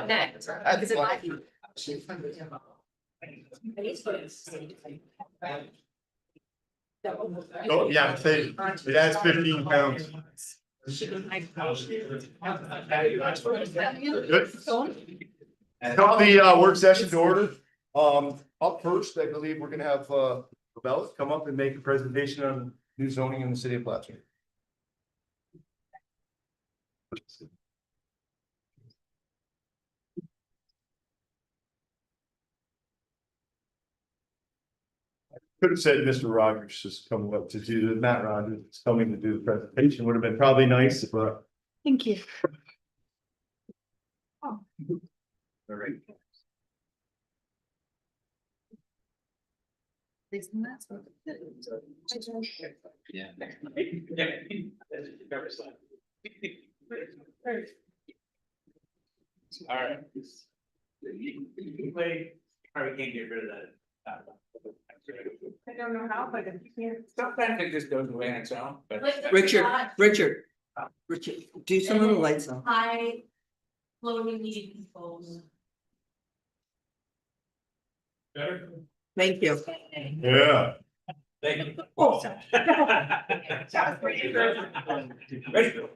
Next. That's Oh, yeah, say, it adds 15 pounds. Good. Call the work session to order. Up first, I believe we're gonna have Bellis come up and make a presentation on new zoning in the city of Plattsburgh. Could have said Mr. Rogers is coming up to do Matt Rogers is coming to do the presentation. Would have been probably nice, but. Thank you. All right. Yeah. All right. Probably can't get rid of that. I don't know how, but if you can't. Sometimes it just goes away on its own, but. Richard, do some of the lights on. High floating heat controls. Better? Thank you. Yeah. Thank you. Oh.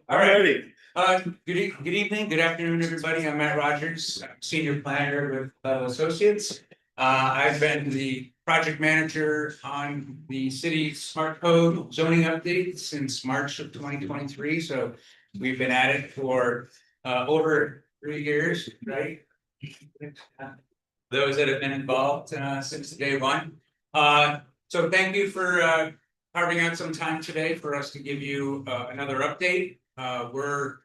Ready? All right. Good evening, good afternoon, everybody. I'm Matt Rogers, Senior Planner with Associates. I've been the project manager on the city smart code zoning update since March of 2023. So we've been at it for over 3 years, right? Those that have been involved since day one. So thank you for carving out some time today for us to give you another update. We're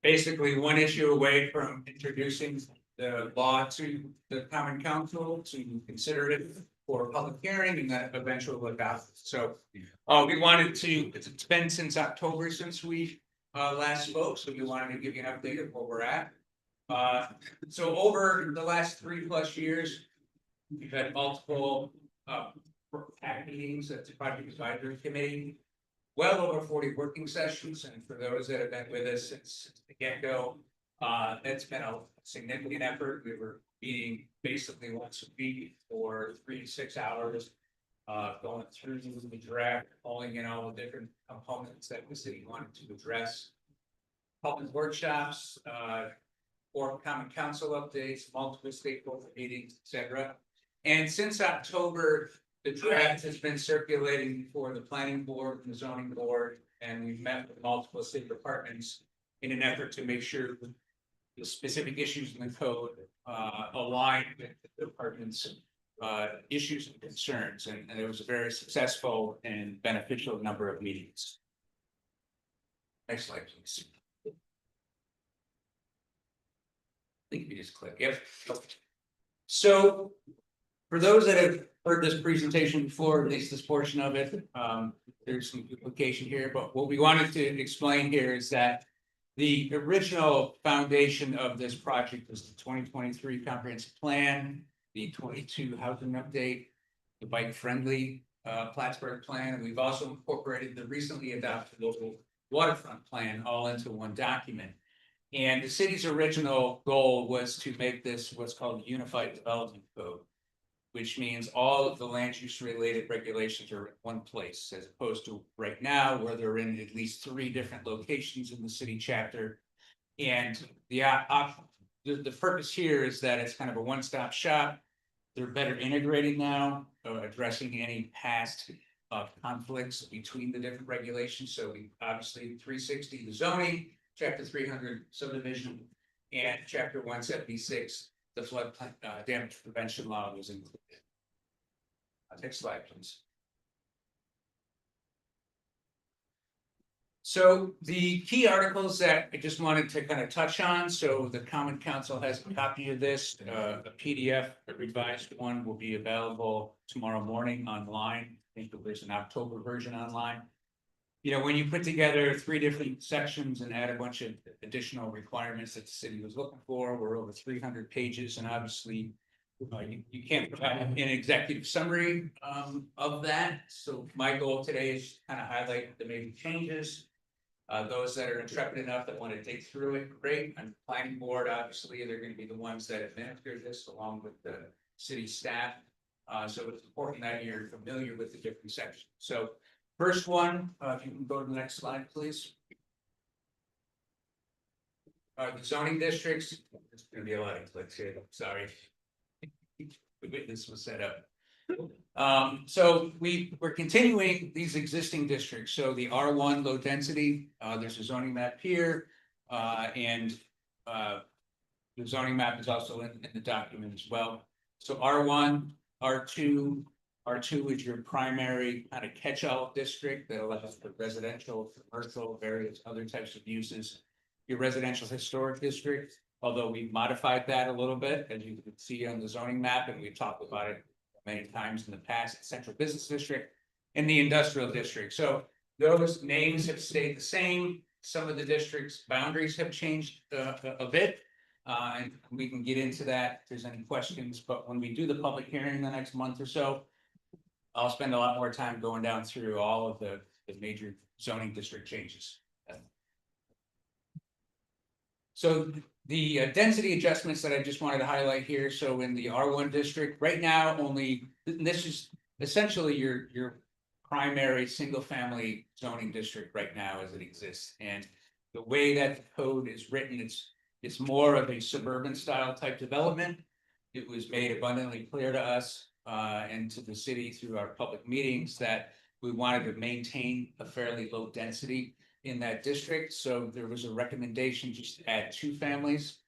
basically one issue away from introducing the law to the Common Council to consider it for public hearing and then eventual adoption. So we wanted to, it's been since October since we last spoke, so we wanted to give you an update of where we're at. So over the last 3+ years, we've had multiple meetings at the Project Advisory Committee, well over 40 working sessions, and for those that have been with us since the get-go, it's been a significant effort. We were meeting basically once a week for 3 to 6 hours, going through the draft, pulling in all the different components that the city wanted to address, public workshops, or Common Council updates, multiple stakeholder meetings, etc. And since October, the draft has been circulating for the planning board and the zoning board, and we've met with multiple city departments in an effort to make sure the specific issues in the code align with the department's issues and concerns. And it was a very successful and beneficial number of meetings. Next slide, please. I think you just click. Yep. So for those that have heard this presentation before, at least this portion of it, there's some duplication here, but what we wanted to explain here is that the original foundation of this project was the 2023 comprehensive plan, the 22 housing update, the bike-friendly Plattsburgh plan, and we've also incorporated the recently adopted local waterfront plan all into one document. And the city's original goal was to make this what's called a unified development code, which means all of the land use related regulations are in one place, as opposed to right now where they're in at least 3 different locations in the city chapter. And the purpose here is that it's kind of a one-stop shop. They're better integrated now, addressing any past conflicts between the different regulations. So we obviously 360 the zoning, chapter 300 subdivision, and chapter 176 the flood damage prevention law was included. Next slide, please. So the key articles that I just wanted to kind of touch on. So the Common Council has a copy of this. A PDF, a revised one, will be available tomorrow morning online. I think there's an October version online. You know, when you put together 3 different sections and add a bunch of additional requirements that the city was looking for, we're over 300 pages, and obviously you can't provide an executive summary of that. So my goal today is to kind of highlight the major changes. Those that are intrepid enough that want to dig through it, great. And planning board, obviously, they're going to be the ones that administer this along with the city staff. So it's important that you're familiar with the different sections. So first one, if you can go to the next slide, please. The zoning districts, there's gonna be a lot of clicks here, sorry. The witness was set up. So we're continuing these existing districts, so the R1 low density, there's a zoning map here. And the zoning map is also in the document as well. So R1, R2, R2 is your primary kind of catch-all district that allows for residential, commercial, various other types of uses. Your residential historic district, although we've modified that a little bit, as you can see on the zoning map, and we've talked about it many times in the past, central business district and the industrial district. So those names have stayed the same. Some of the districts' boundaries have changed a bit. And we can get into that if there's any questions, but when we do the public hearing in the next month or so, I'll spend a lot more time going down through all of the major zoning district changes. So the density adjustments that I just wanted to highlight here, so in the R1 district, right now only, this is essentially your primary single family zoning district right now as it exists. And the way that the code is written, it's more of a suburban style type development. It was made abundantly clear to us and to the city through our public meetings that we wanted to maintain a fairly low density in that district. So there was a recommendation just to add 2 families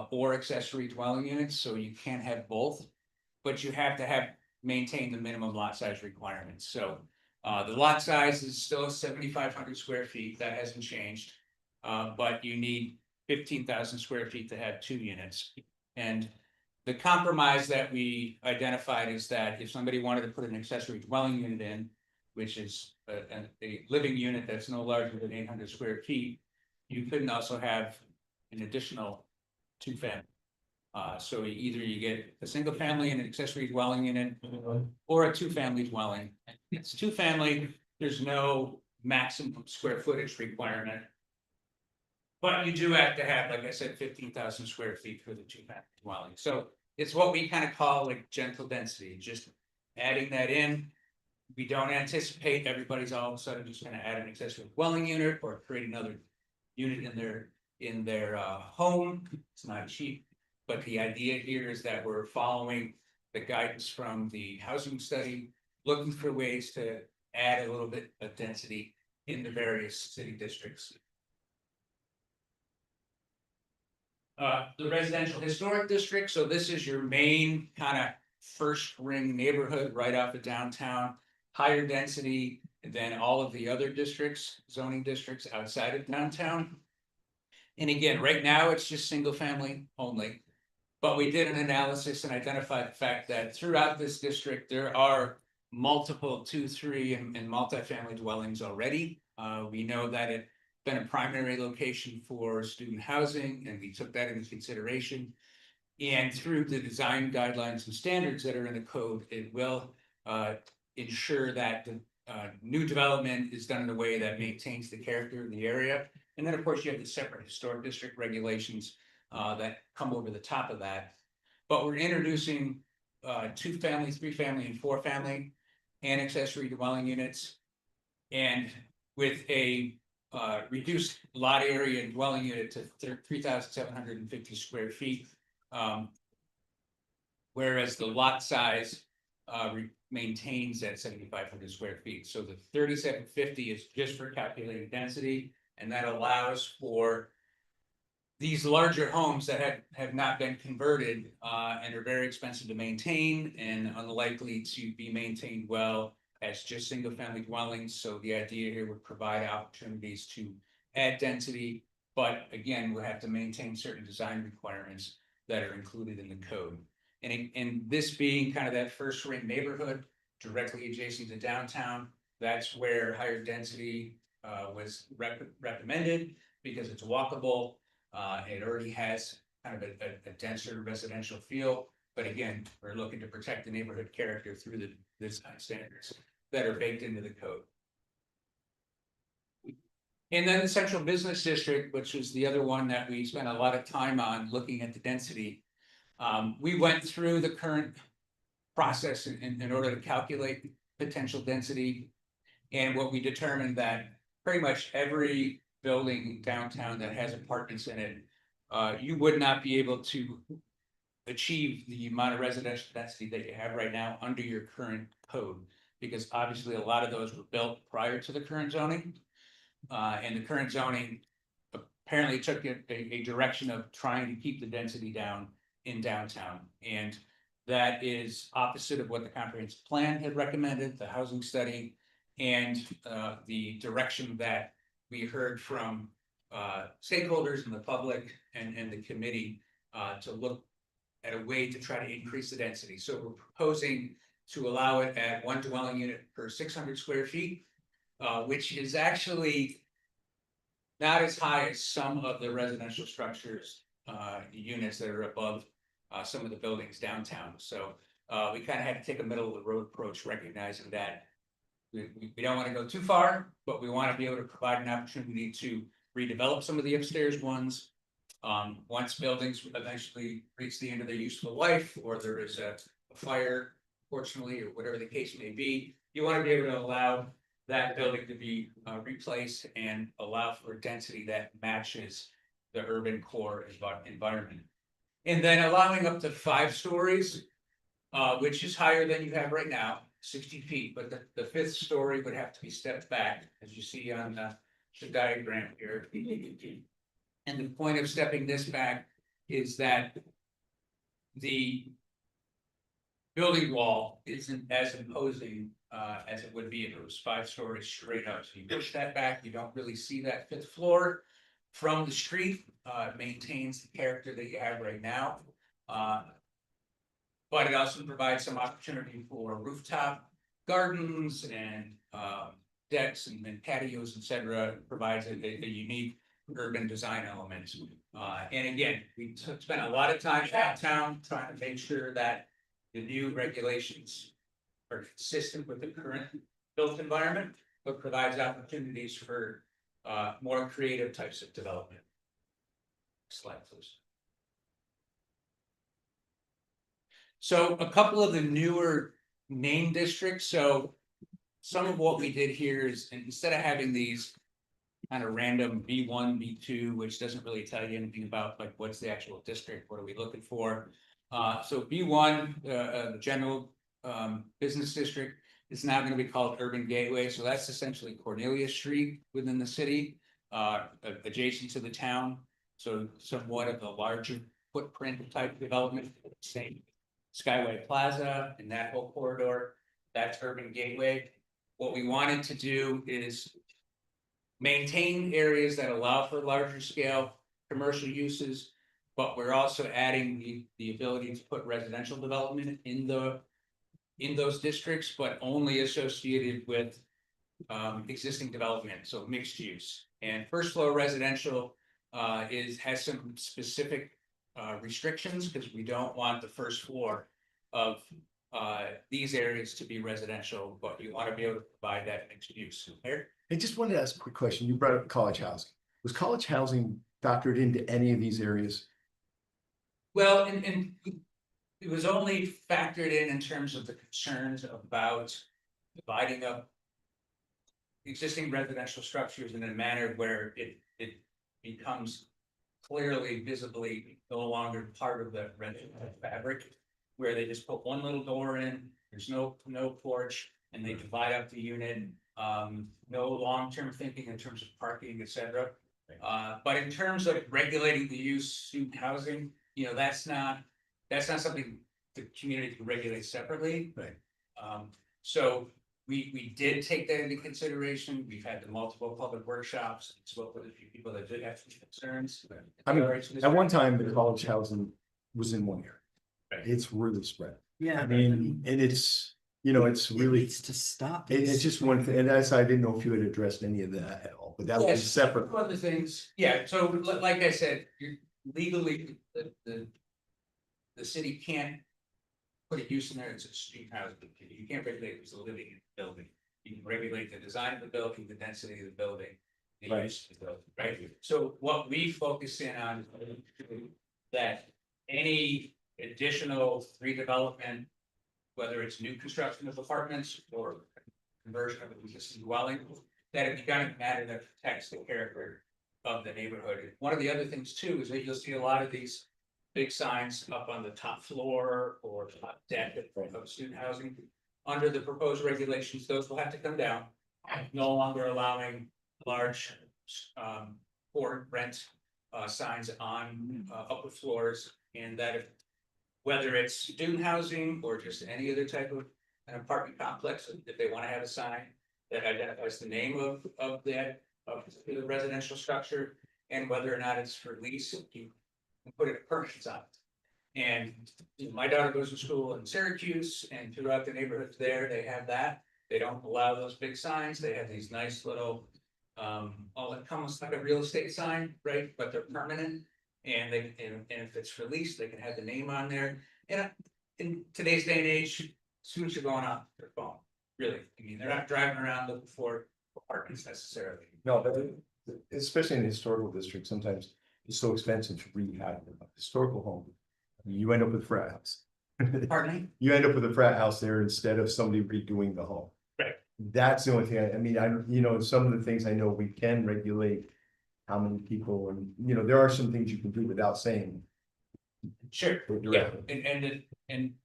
or accessory dwelling units. So you can't have both, but you have to maintain the minimum lot size requirements. So the lot size is still 7,500 square feet. That hasn't changed, but you need 15,000 square feet to have 2 units. And the compromise that we identified is that if somebody wanted to put an accessory dwelling unit in, which is a living unit that's no larger than 800 square feet, you couldn't also have an additional 2 family. So either you get a single family and an accessory dwelling unit, or a 2 family dwelling. It's 2 family, there's no maximum square footage requirement. But you do have to have, like I said, 15,000 square feet for the 2 family dwelling. So it's what we kind of call like gentle density, just adding that in. We don't anticipate everybody's all of a sudden just gonna add an accessory dwelling unit or create another unit in their home. It's not cheap, but the idea here is that we're following the guidance from the housing study, looking for ways to add a little bit of density in the various city districts. The residential historic district, so this is your main kind of first ring neighborhood right off of downtown, higher density than all of the other districts, zoning districts outside of downtown. And again, right now it's just single family only, but we did an analysis and identified the fact that throughout this district, there are multiple 2, 3 and multifamily dwellings already. We know that it's been a primary location for student housing, and we took that into consideration. And through the design guidelines and standards that are in the code, it will ensure that the new development is done in a way that maintains the character of the area. And then, of course, you have the separate historic district regulations that come over the top of that. But we're introducing 2 family, 3 family, and 4 family and accessory dwelling units. And with a reduced lot area and dwelling unit to 3,750 square feet. Whereas the lot size maintains at 7,500 square feet. So the 3,750 is just for calculating density, and that allows for these larger homes that have not been converted and are very expensive to maintain and unlikely to be maintained well as just single family dwellings. So the idea here would provide opportunities to add density, but again, we'll have to maintain certain design requirements that are included in the code. And this being kind of that first ring neighborhood directly adjacent to downtown, that's where higher density was recommended because it's walkable. It already has kind of a denser residential feel, but again, we're looking to protect the neighborhood character through the design standards that are baked into the code. And then the central business district, which is the other one that we spent a lot of time on looking at the density. We went through the current process in order to calculate potential density. And what we determined that pretty much every building downtown that has apartments in it, you would not be able to achieve the amount of residential density that you have right now under your current code. Because obviously a lot of those were built prior to the current zoning. And the current zoning apparently took a direction of trying to keep the density down in downtown. And that is opposite of what the comprehensive plan had recommended, the housing study, and the direction that we heard from stakeholders in the public and the committee to look at a way to try to increase the density. So we're proposing to allow it at 1 dwelling unit per 600 square feet, which is actually not as high as some of the residential structures, units that are above some of the buildings downtown. So we kind of had to take a middle of the road approach, recognizing that we don't want to go too far, but we want to be able to provide an opportunity to redevelop some of the upstairs ones. Once buildings eventually reach the end of their useful life, or there is a fire, fortunately, or whatever the case may be, you want to be able to allow that building to be replaced and allow for a density that matches the urban core environment. And then allowing up to 5 stories, which is higher than you have right now, 60 feet, but the 5th story would have to be stepped back, as you see on the diagram here. And the point of stepping this back is that the building wall isn't as imposing as it would be if it was 5 stories straight up. So you push that back, you don't really see that 5th floor from the street. It maintains the character that you have right now. But it also provides some opportunity for rooftop gardens and decks and patios, etc. Provides a unique urban design element. And again, we spent a lot of time downtown trying to make sure that the new regulations are consistent with the current built environment, but provides opportunities for more creative types of development. Next slide, please. So a couple of the newer name districts. So some of what we did here is, instead of having these kind of random B1, B2, which doesn't really tell you anything about like what's the actual district, what are we looking for? So B1, the general business district, is now going to be called Urban Gateway. So that's essentially Cornelia Street within the city, adjacent to the town. So somewhat of a larger footprint type development, same Skyway Plaza and that whole corridor. That's Urban Gateway. What we wanted to do is maintain areas that allow for larger scale commercial uses, but we're also adding the ability to put residential development in those districts, but only associated with existing development, so mixed use. And first floor residential has some specific restrictions, because we don't want the first floor of these areas to be residential, but we want to be able to provide that mixed use. Here. I just wanted to ask a quick question. You brought up college housing. Was college housing factored into any of these areas? Well, and it was only factored in terms of the concerns about dividing up existing residential structures in a manner where it becomes clearly, visibly no longer part of the residential fabric, where they just put one little door in, there's no porch, and they divide up the unit. No long-term thinking in terms of parking, etc. But in terms of regulating the use of student housing, you know, that's not something the community can regulate separately. Right. So we did take that into consideration. We've had the multiple public workshops, spoke with a few people that did have some concerns. I mean, at one time, the college housing was in one area. Right. It's really spread. Yeah. I mean, and it's, you know, it's It really, needs to stop. it's just one thing, and I didn't know if you had addressed any of that at all, but that was Yes, separate. one of the things, yeah, so like I said, legally, the city can't put a use in there as a student housing. You can't regulate who's living in the building. You can regulate the design of the building, the density of the building. the Right. use of the- right? So what we focus in on that any additional redevelopment, whether it's new construction of apartments or conversion of an existing dwelling, that it kind of matter that protects the character of the neighborhood. One of the other things too is that you'll see a lot of these big signs up on the top floor or top deck of student housing. Under the proposed regulations, those will have to come down, no longer allowing large for rent signs on upper floors, and that if whether it's student housing or just any other type of an apartment complex, if they want to have a sign that identifies the name of the residential structure and whether or not it's for lease, you can put it permits on it. And you know, my daughter goes to school in Syracuse, and throughout the neighborhoods there, they have that. They don't allow those big signs. They have these nice little almost like a real estate sign, right? But they're permanent. And and if it's for lease, they can have the name on there. And in today's day and age, students are going off their phone, really. I mean, they're not driving around looking for apartments necessarily. No, but especially in the historical district, sometimes it's so expensive to rehab a historical home. You end up with a frat house. Pardon me? You end up with a frat house there instead of somebody redoing the home. Right. That's the only thing, I mean, you know, some of the things I know we can regulate. How many people, and, you know, there are some things you can do without saying. Sure, it yeah, directly. and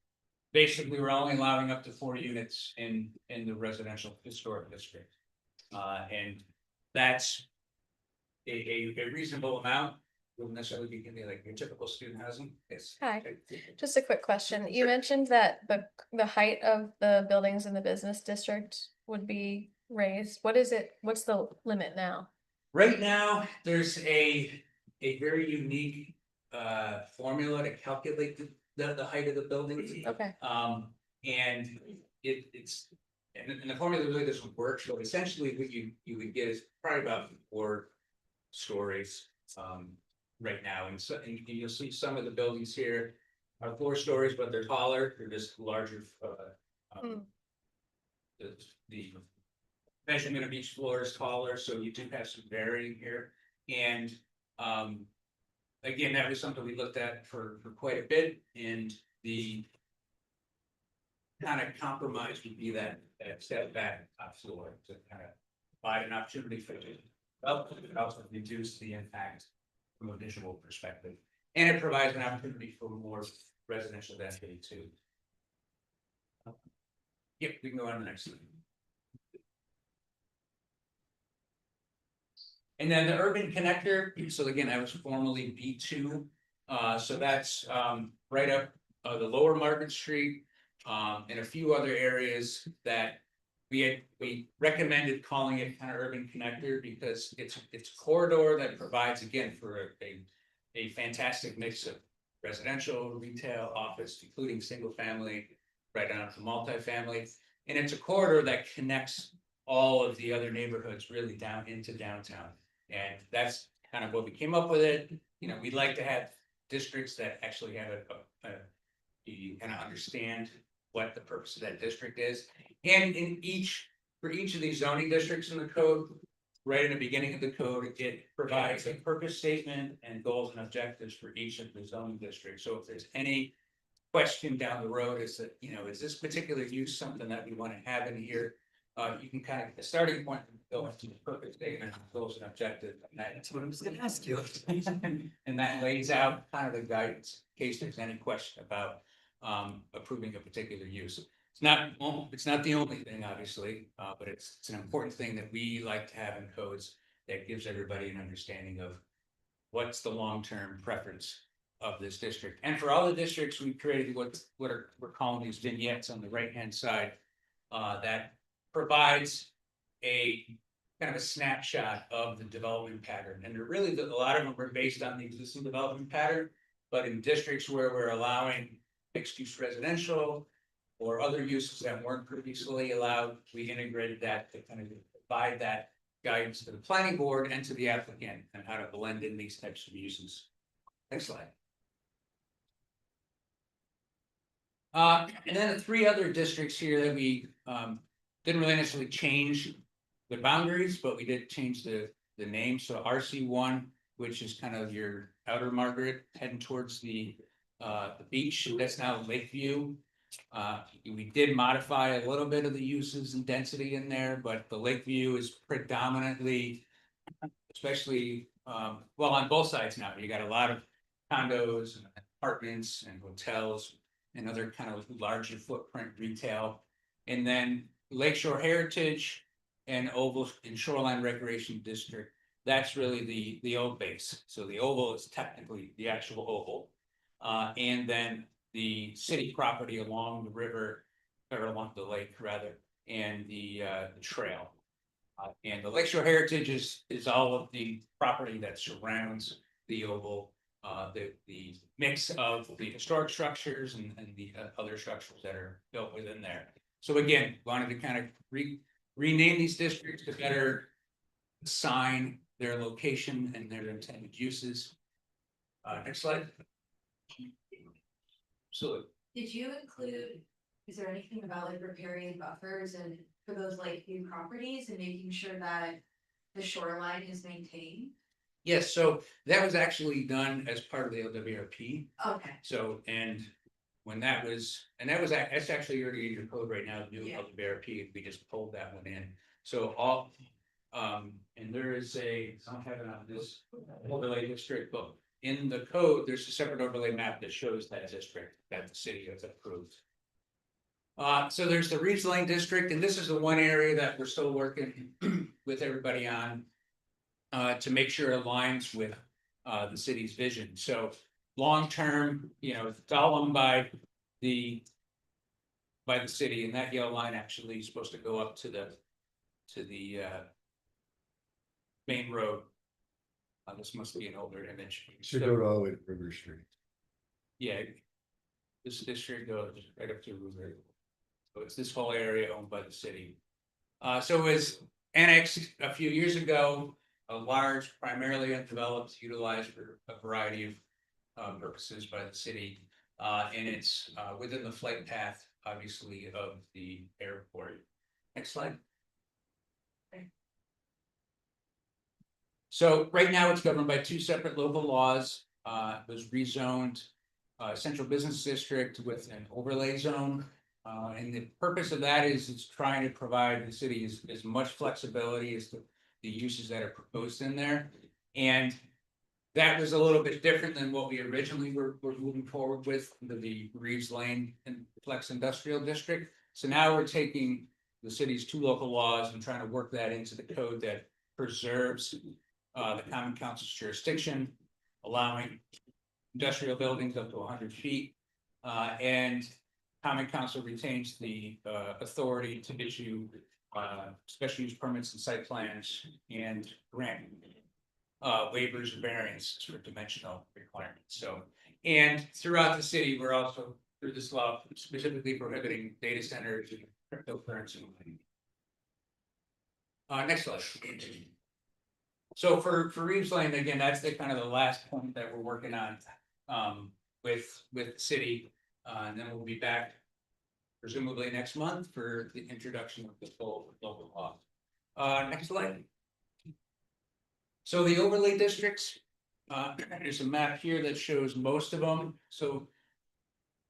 basically, we're only allowing up to 4 units in the residential historic district. And that's a reasonable amount, wouldn't necessarily be gonna be like your typical student housing, it's. Hi. Just a quick question. You mentioned that the height of the buildings in the business district would be raised. What is it? What's the limit now? Right now, there's a very unique formula to calculate the height of the building. Okay, And it's, and the formula really doesn't work, so essentially what you would get is probably about 4 stories. Right now, and so, and you'll see some of the buildings here are 4 stories, but they're taller, they're just larger. The measurement of each floor is taller, so you do have some varying here, and again, that was something we looked at for quite a bit, and the kind of compromise would be that step back floor to kind of provide an opportunity for it. But also reduce the impact from a visual perspective, and it provides an opportunity for more residential density too. Yep, we can go on to the next slide. And then the urban connector, so again, that was formerly B2. So that's right up the lower Margaret Street, and a few other areas that we recommended calling it kind of urban connector because it's a corridor that provides, again, for a fantastic mix of residential, retail, office, including single family, right down to multifamily. And it's a corridor that connects all of the other neighborhoods really down into downtown. And that's kind of what we came up with it. You know, we'd like to have districts that actually have you kind of understand what the purpose of that district is. And for each of these zoning districts in the code, right in the beginning of the code, it provides a purpose statement and goals and objectives for each of the zoning districts. So if there's any question down the road is that, you know, is this particular use something that we want to have in here? You can kind of, the starting point, go into the purpose statement, goals and objectives. That's what I was gonna ask you. And that lays out kind of the guidance in case there's any question about approving a particular use. It's not the only thing, obviously, but it's an important thing that we like to have in codes that gives everybody an understanding of what's the long-term preference of this district. And for all the districts, we created what we're calling these vignettes on the right-hand side that provides a kind of a snapshot of the development pattern. And they're really, a lot of them are based on the existing development pattern, but in districts where we're allowing mixed-use residential or other uses that weren't previously allowed, we integrated that to kind of provide that guidance to the planning board and to the applicant on how to blend in these types of uses. Next slide. And then the 3 other districts here that we didn't really necessarily change the boundaries, but we did change the the name, so RC1, which is kind of your outer Margaret heading towards the beach, that's now Lakeview. We did modify a little bit of the uses and density in there, but the Lakeview is predominantly, especially, well, on both sides now, you got a lot of condos and apartments and hotels and other kind of larger footprint retail. And then Lakeshore Heritage and Oval and Shoreline Recreation District, that's really the old base. So the oval is technically the actual oval. And then the city property along the river, or along the lake rather, and the trail. And the Lakeshore Heritage is all of the property that surrounds the oval. The mix of the historic structures and the other structures that are built within there. So again, wanted to kind of rename these districts to better assign their location and their intended uses. Next slide. Absolutely. Did you include, is there anything about like repairing buffers and for those like new properties and making sure that the shoreline is maintained? Yes, so that was actually done as part of the LWRP. Okay, So, and when that was, that's actually already in your code right now, the new Yeah. LWRP, we just pulled that one in. So all, and there is I don't have it on this overlay district, but in the code, there's a separate overlay map that shows that district that the city has approved. So there's the Reeves Lane district, and this is the one area that we're still working with everybody on. To make sure it aligns with the city's vision. So long-term, it's all owned by the city, and that yellow line actually is supposed to go up to the main road. This must be an older image. Should go all the way to River Street. Yeah. This district goes right up to River. So it's this whole area owned by the city. So it was annexed a few years ago. A large, primarily undeveloped, utilized for a variety of purposes by the city. And it's within the flight path, obviously, of the airport. Next slide. So right now it's governed by two separate local laws. It was rezoned central business district with an overlay zone. And the purpose of that is it's trying to provide the city as much flexibility as the uses that are proposed in there. And that was a little bit different than what we originally were moving forward with the Reeves Lane and Flex Industrial District. So now we're taking the city's two local laws and trying to work that into the code that preserves the Common Council's jurisdiction, allowing industrial buildings up to 100 feet. And Common Council retains the authority to issue special use permits and site plans and grant waivers and variances for dimensional requirements. So, and throughout the city, we're also through this law specifically prohibiting data centers and cryptocurrency. Next slide. So for Reeves Lane, again, that's the kind of the last point that we're working on with the city, and then we'll be back presumably next month for the introduction of the full local law. Next slide. So the overlay districts, there's a map here that shows most of them. So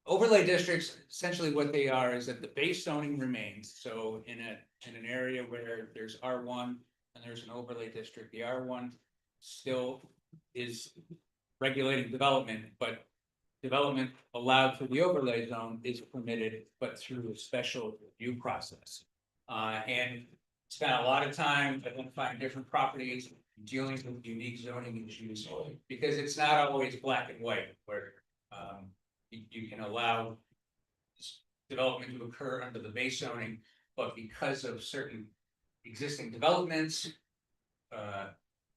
overlay districts, essentially what they are is that the base zoning remains. So in an area where there's R1 and there's an overlay district, the R1 still is regulating development, but development allowed for the overlay zone is permitted, but through a special review process. And spent a lot of time identifying different properties, dealing with unique zoning issues, because it's not always black and white, where you can allow development to occur under the base zoning, but because of certain existing developments,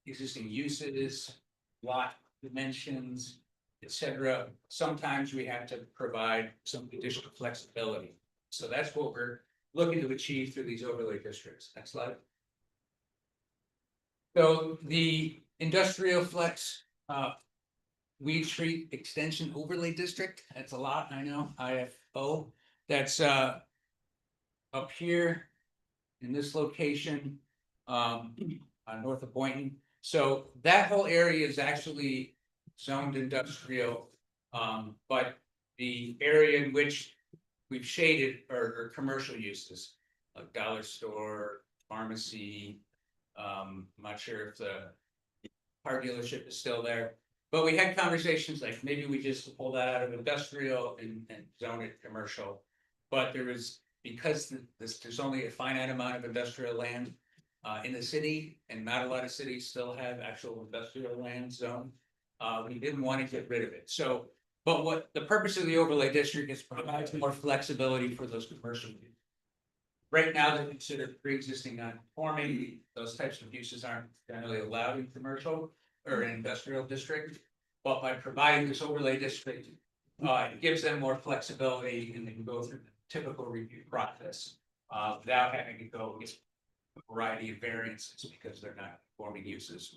existing uses, lot dimensions, etc., sometimes we have to provide some additional flexibility. So that's what we're looking to achieve through these overlay districts. Next slide. So the industrial flex Weed Street Extension Overlay District, that's a lot, I know, IFO, that's up here in this location, north of Boynton. So that whole area is actually zoned industrial. But the area in which we've shaded are commercial uses, like dollar store, pharmacy. I'm not sure if the car dealership is still there. But we had conversations like maybe we just pull that out of industrial and zone it commercial. But there was, because there's only a finite amount of industrial land in the city, and not a lot of cities still have actual industrial land zone. We didn't want to get rid of it, so, but what the purpose of the overlay district is provides more flexibility for those commercial uses. Right now, they're considered pre-existing non-conforming, those types of uses aren't generally allowed in commercial or in industrial district. But by providing this overlay district, it gives them more flexibility and they can go through the typical review process. Without having to go get a variety of variances because they're not conforming uses.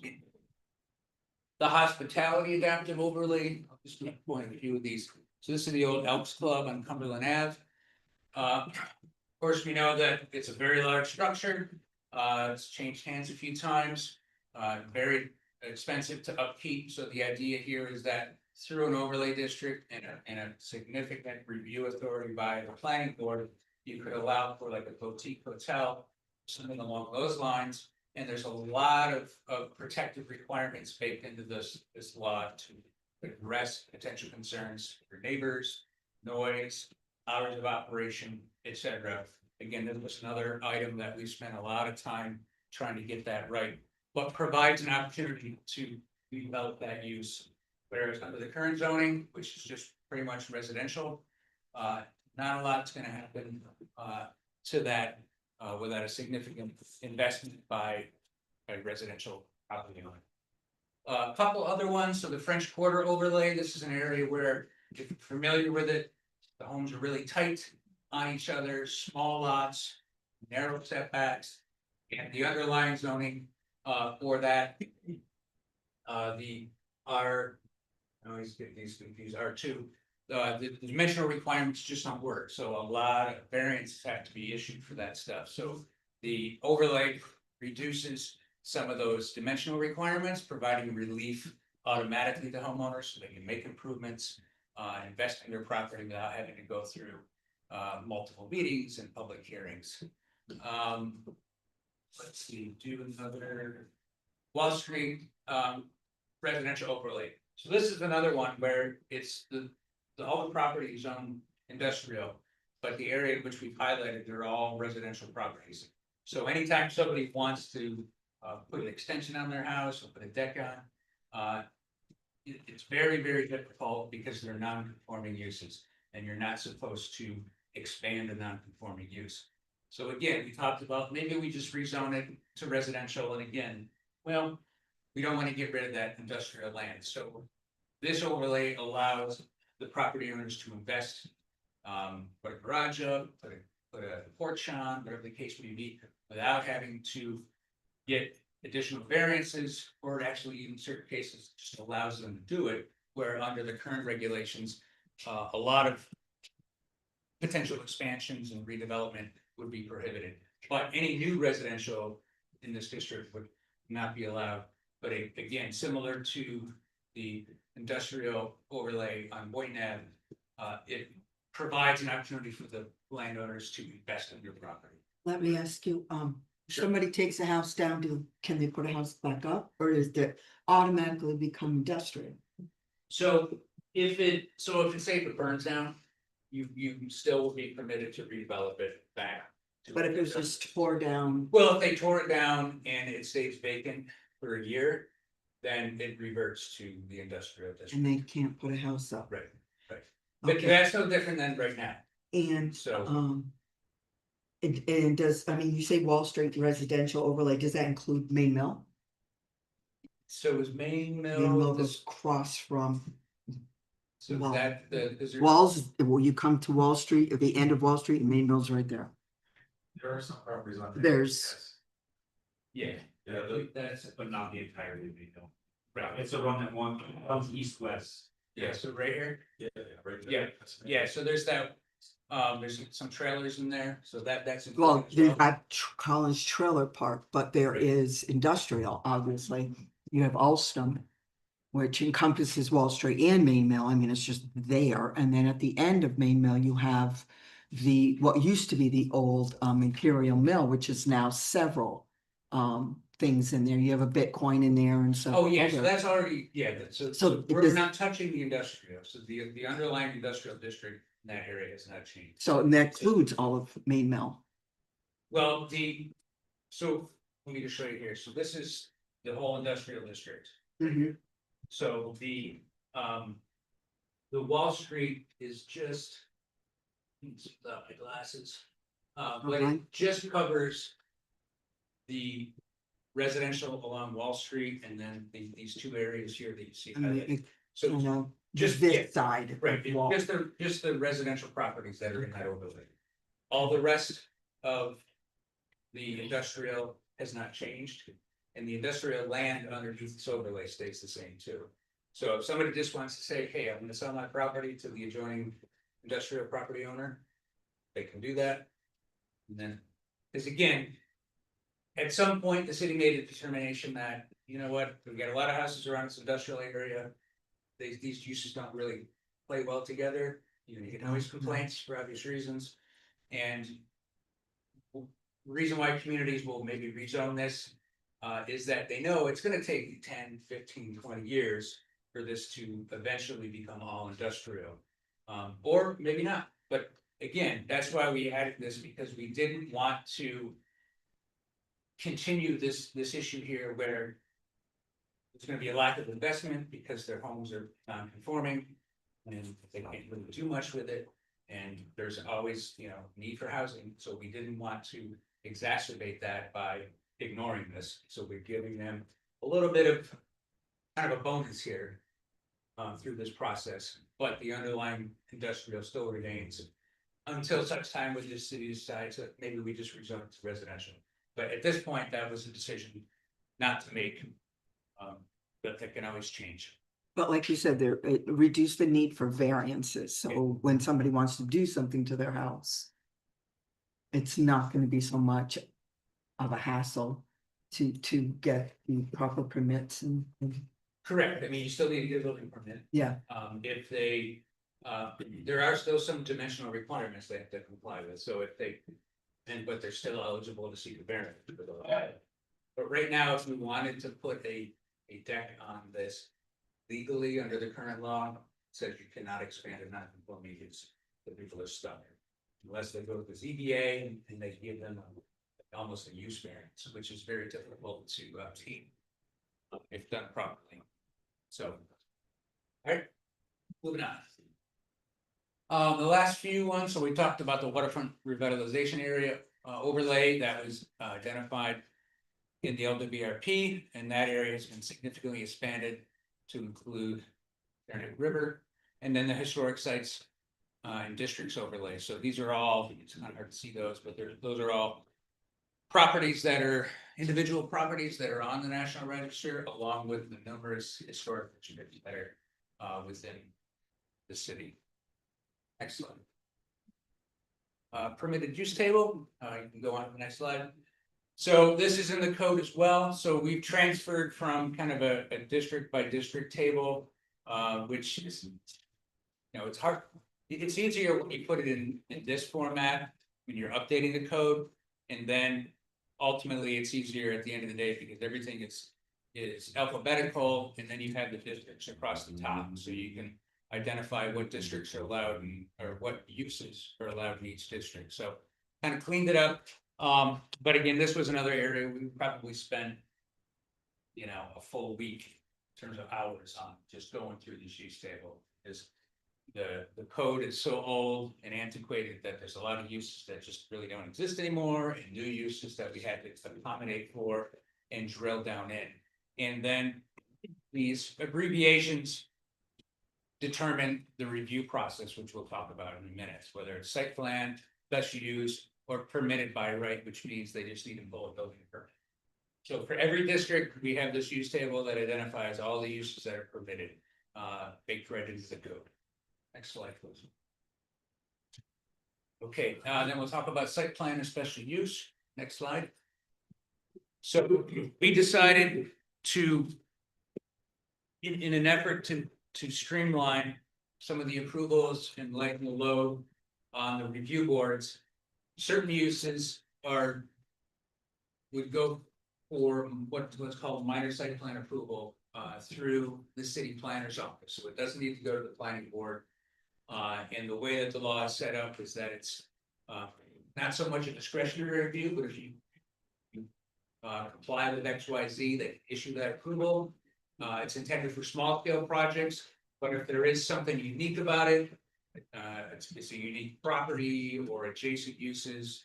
The hospitality adaptive overlay, I'll just point a few of these. So this is the old Elks Club on Cumberland Ave. Of course, we know that it's a very large structure. It's changed hands a few times. Very expensive to upkeep. So the idea here is that through an overlay district and a significant review authority by the planning board, you could allow for like a boutique hotel, something along those lines. And there's a lot of protective requirements baked into this law to address potential concerns for neighbors, noise, hours of operation, etc. Again, this was another item that we spent a lot of time trying to get that right, but provides an opportunity to develop that use. Whereas under the current zoning, which is just pretty much residential, not a lot's gonna happen to that without a significant investment by a residential property owner. A couple other ones, so the French Quarter overlay, this is an area where, if you're familiar with it, the homes are really tight on each other, small lots, narrow setbacks. And the underlying zoning for that, the R, I always get these confused, R2, the dimensional requirements just don't work, so a lot of variants have to be issued for that stuff. So the overlay reduces some of those dimensional requirements, providing relief automatically to homeowners so they can make improvements, invest in their property without having to go through multiple meetings and public hearings. Let's see, do another Wall Street residential overlay. So this is another one where it's all the property is on industrial, but the area in which we've highlighted, they're all residential properties. So anytime somebody wants to put an extension on their house or put a deck on, it's very, very difficult because they're non-conforming uses, and you're not supposed to expand a non-conforming use. So again, we talked about maybe we just rezone it to residential, and again, well, we don't want to get rid of that industrial land. So this overlay allows the property owners to invest, put a garage up, put a porch on, whatever the case may be, without having to get additional variances, or actually in certain cases just allows them to do it, where under the current regulations, a lot of potential expansions and redevelopment would be prohibited. But any new residential in this district would not be allowed. But again, similar to the industrial overlay on Boynton Ave, it provides an opportunity for the landowners to invest in your property. Let me ask you, Sure. somebody takes a house down, can they put a house back up, or does it automatically become industrial? So if it say if it burns down, you still will be permitted to redevelop it back. But if it was just tore down, Well, if they tore it down and it stays vacant for a year, then it reverts to the industrial district. and they can't put a house up? Right, right. But Okay. that's no different than right now. And, So and does, I mean, you say Wall Street residential overlay, does that include Main Mill? is Main Main Mill Mill, goes across from so Wall. that is there? Walls, will you come to Wall Street, at the end of Wall Street, and Main Mill's right there? There are some properties on there. There's- Yeah, that's, But not the entirety of the hill. right, It's a run that one comes east-west. yeah, so right here, Yeah, right there. Yeah, That's- yeah, so there's that, there's some trailers in there, so that's. Well, included as there's that Collins Trailer Park, but there is industrial, obviously. you have Alstom, which encompasses Wall Street and Main Mill. I mean, it's just there. And then at the end of Main Mill, you have what used to be the old Imperial Mill, which is now several things in there. You have a Bitcoin in there and so. Oh, yeah, so that's already, yeah, so So we're does- not touching the industrial, so the underlying industrial district in that area has not changed. So and that includes all of Main Mill. Well, so let me just show you here, so this is the whole industrial district. Mhm. So the Wall Street is just. Without my glasses, but Okay. it just covers. The residential along Wall Street and then these two areas here that you see. I mean, highlighted. you So know, just just this yeah, side. of right, Wall. just the residential properties that are in that overlay. All the rest of the industrial has not changed. And the industrial land underneath this overlay stays the same too. So if somebody just wants to say, hey, I'm gonna sell my property to the adjoining industrial property owner, they can do that. And then, because again, at some point, the city made a determination that, you know what, we got a lot of houses around this industrial area. These uses don't really play well together, you know, you get noise complaints for obvious reasons. And the reason why communities will maybe rezone this is that they know it's gonna take 10, 15, 20 years for this to eventually become all industrial. Or maybe not, but again, that's why we added this, because we didn't want to continue this issue here where there's gonna be a lack of investment because their homes are non-conforming and they can't really do much with it. And there's always, you know, need for housing, so we didn't want to exacerbate that by ignoring this. So we're giving them a little bit of kind of a bonus here through this process, but the underlying industrial still remains until such time when the city decides that maybe we just rezone it to residential. But at this point, that was a decision not to make, but that can always change. But like you said, it reduced the need for variances. So Yeah. when somebody wants to do something to their house, it's not gonna be so much of a hassle to get the proper permits and Correct, I mean, you still need to get a building permit, yeah. if they, there are still some dimensional requirements they have to comply with, so if they. But they're still eligible to seek a variance for those. But right now, if we wanted to put a deck on this legally under the current law, it says you cannot expand a non-conforming use, the people are stuck. Unless they go to the ZBA and they give them almost a use variance, which is very difficult to obtain. If done properly. So. Alright, moving on. The last few ones, so we talked about the waterfront revitalization area overlay that was identified in the LWRP, and that area has been significantly expanded to include Saranac River, and then the historic sites and districts overlay. So these are all, it's kind of hard to see those, but those are all properties that are individual properties that are on the National Register, along with the numerous historic districts that are within the city. Excellent. Permitted use table, you can go on to the next slide. So this is in the code as well, so we've transferred from kind of a district by district table, which is. You know, it's hard, it's easier when you put it in this format, when you're updating the code, and then. Ultimately, it's easier at the end of the day because everything is alphabetical, and then you have the districts across the top, so you can identify what districts are allowed or what uses are allowed in each district. So kind of cleaned it up. But again, this was another area we probably spent, you know, a full week in terms of hours on just going through this use table. Is the code is so old and antiquated that there's a lot of uses that just really don't exist anymore, and new uses that we had to accommodate for and drill down in. And then these abbreviations determine the review process, which we'll talk about in a minute, whether it's site plan, special use, or permitted by right, which means they just need to pull a building permit. So for every district, we have this use table that identifies all the uses that are permitted, baked right into the code. Next slide, please. Okay, then we'll talk about site plan and special use. Next slide. So we decided to in an effort to streamline some of the approvals and lighten the load on the review boards, certain uses would go for what's called minor site plan approval through the city planner's office. So it doesn't need to go to the planning board. And the way that the law is set up is that it's not so much a discretionary review, but if you comply with XYZ, they issue that approval. It's intended for small scale projects, but if there is something unique about it, it's a unique property or adjacent uses,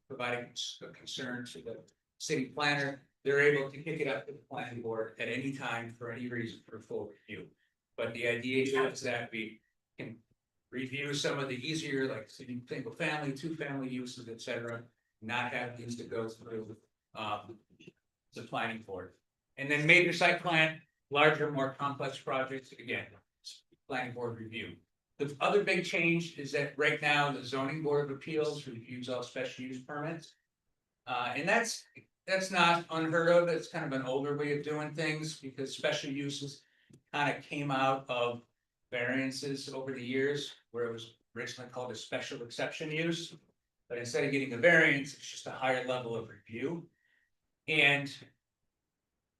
providing a concern to the city planner, they're able to kick it up to the planning board at any time for any reason for full review. But the idea is that we can review some of the easier, like single family, 2-family uses, et cetera, not have these to go through the planning board. And then major site plan, larger, more complex projects, again, planning board review. The other big change is that right now, the zoning board of appeals reviews all special use permits. And that's not unheard of. It's kind of an older way of doing things because special uses kind of came out of variances over the years, where it was originally called a special exception use. But instead of getting a variance, it's just a higher level of review. And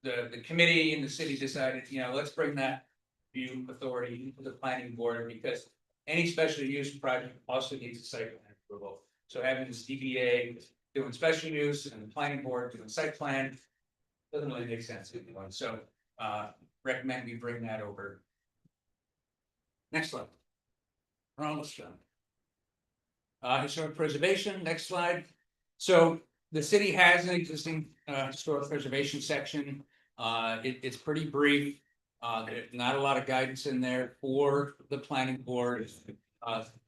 the committee and the city decided, let's bring that review authority into the planning board because any special use project also needs a site plan approval. So having this DBA doing special use and the planning board doing site plan doesn't really make sense anymore. So recommend we bring that over. Next slide. We're almost done. Historic preservation, next slide. So the city has an existing historic preservation section. It's pretty brief. There's not a lot of guidance in there for the planning board.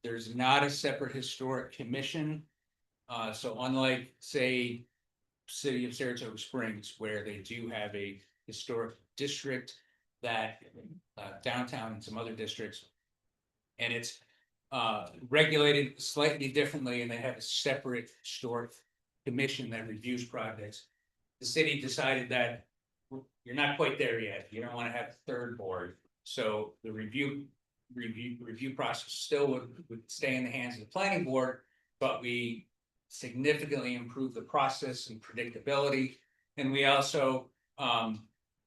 There's not a separate historic commission. So unlike, say, city of Saratoga Springs, where they do have a historic district that downtown and some other districts, and it's regulated slightly differently, and they have a separate historic commission that reviews projects. The city decided that you're not quite there yet. You don't want to have a third board. So the review process still would stay in the hands of the planning board, but we significantly improve the process and predictability. And we also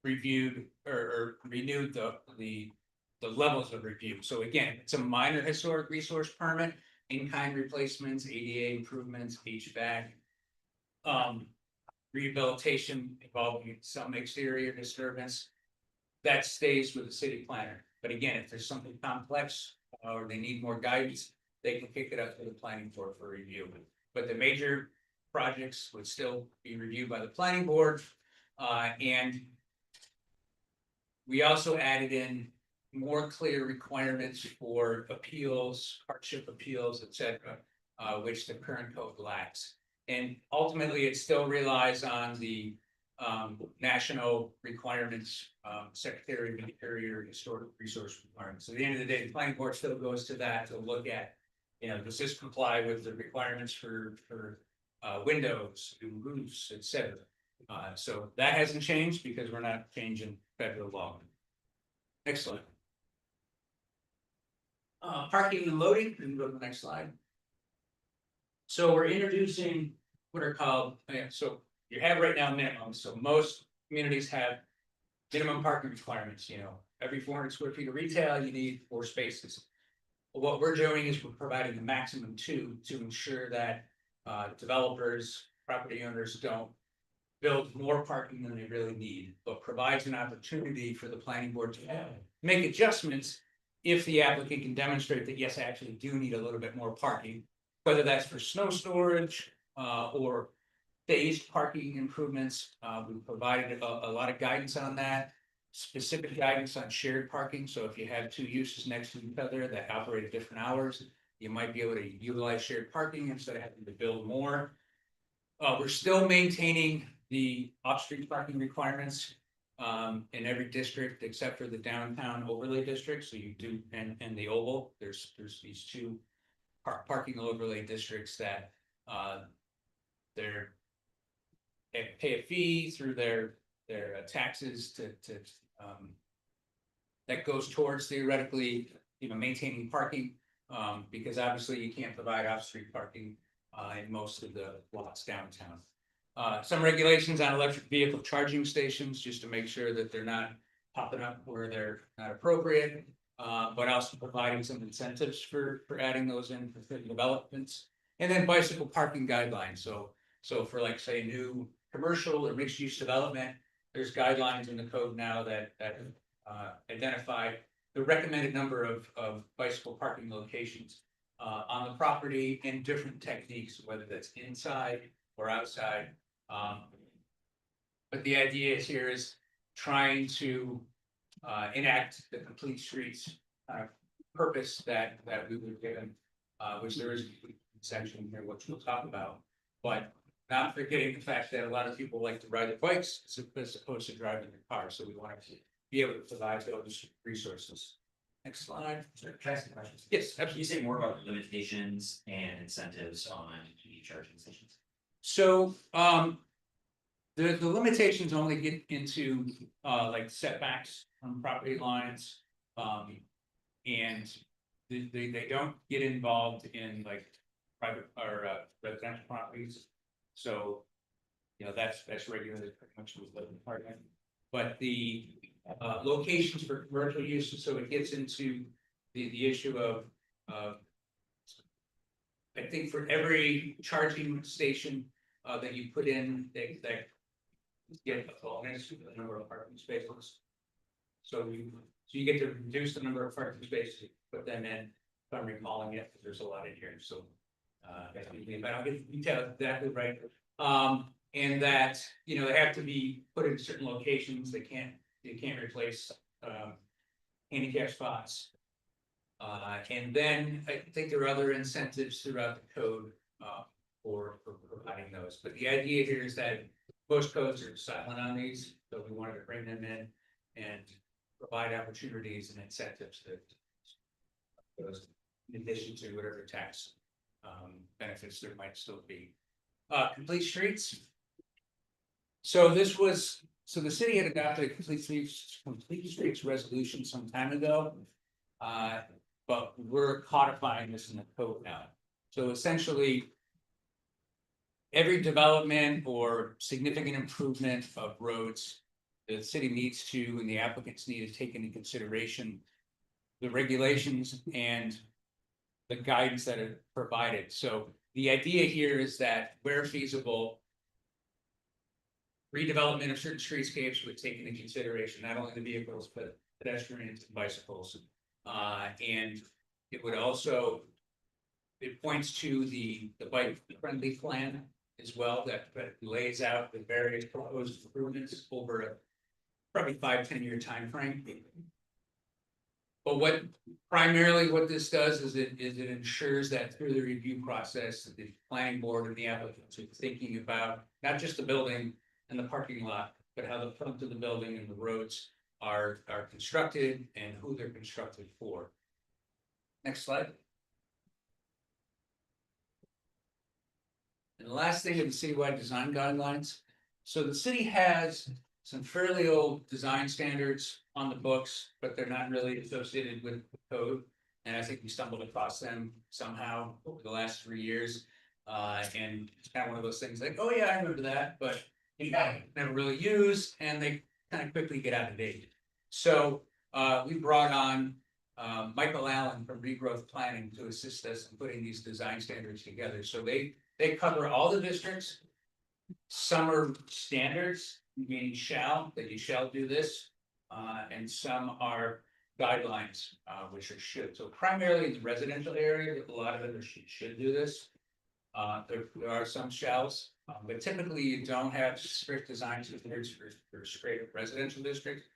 reviewed or renewed the levels of review. So again, it's a minor historic resource permit, in-kind replacements, ADA improvements, HVAC, rehabilitation involving some exterior disturbance. That stays with the city planner. But again, if there's something complex or they need more guidance, they can kick it up to the planning board for review. But the major projects would still be reviewed by the planning board. And we also added in more clear requirements for appeals, hardship appeals, et cetera, which the current code lacks. And ultimately, it still relies on the national requirements, Secretary of the Interior historic resource requirements. So at the end of the day, the planning board still goes to that to look at, does this comply with the requirements for windows, roofs, et cetera. So that hasn't changed because we're not changing federal law. Next slide. Parking and loading, and go to the next slide. So we're introducing what are called, so you have right now minimums. So most communities have minimum parking requirements, every 400 square feet of retail, you need 4 spaces. What we're doing is we're providing a maximum 2 to ensure that developers, property owners don't build more parking than they really need, but provides an opportunity for the planning board to make adjustments if the applicant can demonstrate that, yes, I actually do need a little bit more parking, whether that's for snow storage or phased parking improvements. We provided a lot of guidance on that, specific guidance on shared parking. So if you have 2 uses next to each other that operate at different hours, you might be able to utilize shared parking instead of having to build more. We're still maintaining the off-street parking requirements in every district except for the downtown overlay district. So you do, and the Oval, there's these 2 parking overlay districts that they pay a fee through their taxes to that goes towards theoretically, maintaining parking. Because obviously you can't provide off-street parking in most of the lots downtown. Some regulations on electric vehicle charging stations, just to make sure that they're not popping up where they're not appropriate. But also providing some incentives for adding those in for certain developments. And then bicycle parking guidelines, so for like, say, new commercial or mixed use development, there's guidelines in the code now that identify the recommended number of bicycle parking locations on the property and different techniques, whether that's inside or outside. But the idea here is trying to enact the complete streets purpose that we were given, which there is a section here, which we'll talk about, but not forgetting the fact that a lot of people like to ride their bikes as opposed to driving their car, so we want to be able to provide those resources. Next slide. Can I ask a question? Yes, Can absolutely. you say more about the limitations and incentives on EV charging stations? So, the limitations only get into, like setbacks on property lines. And they don't get involved in like private or residential properties. So, that's regulated pretty much with the department. But the locations for commercial use, so it gets into the issue of I think for every charging station that you put in, that get a bonus, the number of parking spaces. So you get to reduce the number of parking spaces, put them in, if I'm recalling it, because there's a lot in here, so. But I'll get the details exactly right. And that, they have to be put in certain locations, they can't replace handicap spots. And then I think there are other incentives throughout the code for providing those. But the idea here is that most codes are silent on these, so we wanted to bring them in and provide opportunities and incentives that those, in addition to whatever tax benefits there might still be. Complete streets. So the city had adopted a complete streets resolution some time ago. But we're codifying this in the code now. So essentially, every development or significant improvement of roads, the city needs to, and the applicants need to take into consideration the regulations and the guidance that are provided. So the idea here is that where feasible, redevelopment of certain streetscapes would take into consideration not only the vehicles, but pedestrians and bicycles. And it would also, it points to the bike friendly plan as well, that lays out the various proposed improvements over a probably 5-10 year time frame. But what this does is it ensures that through the review process, the planning board and the applicants are thinking about not just the building and the parking lot, but how the front of the building and the roads are constructed and who they're constructed for. Next slide. And the last thing is the citywide design guidelines. So the city has some fairly old design standards on the books, but they're not really associated with the code. And I think we stumbled across them somehow over the last 3 years. And it's kind of one of those things like, oh yeah, I remember that, but never really used, and they kind of quickly get out of date. So we brought on Michael Allen from Regrowth Planning to assist us in putting these design standards together. So they cover all the districts. Some are standards, meaning that you shall do this, and some are guidelines, which are should. So primarily in the residential area, a lot of them should do this. There are some shalls, but typically you don't have strict design standards for straight residential districts,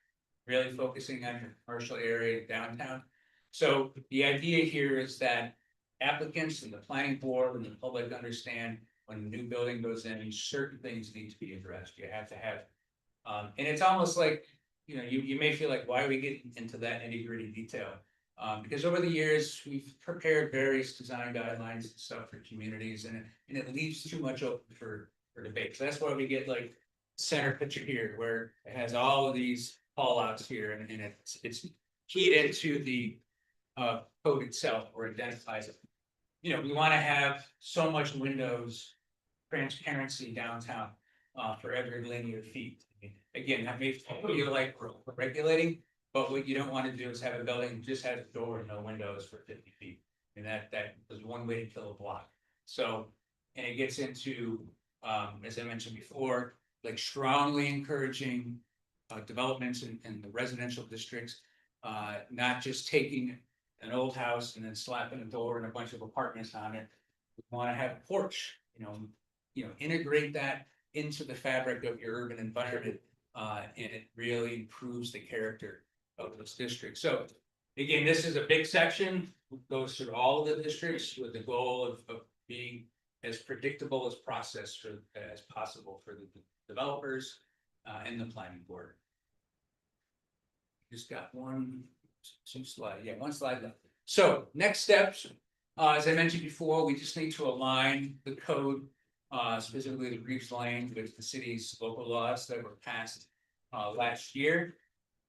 really focusing on your commercial area downtown. So the idea here is that applicants and the planning board and the public understand when a new building goes in, certain things need to be addressed. You have to have, and it's almost like, you may feel like, why are we getting into that nitty-gritty detail? Because over the years, we've prepared various design guidelines and stuff for communities, and it leaves too much open for debate. So that's why we get like center picture here, where it has all of these call outs here, and it's keyed into the code itself or identifies it. You know, we want to have so much windows transparency downtown for every linear feet. Again, that may feel like we're regulating, but what you don't want to do is have a building that just has a door and no windows for 50 feet. And that is one way to kill a block. So, and it gets into, as I mentioned before, like strongly encouraging developments in the residential districts, not just taking an old house and then slapping a door and a bunch of apartments on it. We want to have a porch, integrate that into the fabric of your urban environment, and it really improves the character of those districts. So again, this is a big section, goes through all of the districts with the goal of being as predictable as possible for the developers and the planning board. Just got one slide left. So next steps, as I mentioned before, we just need to align the code, specifically the Reeves Lane, with the city's local laws that were passed last year.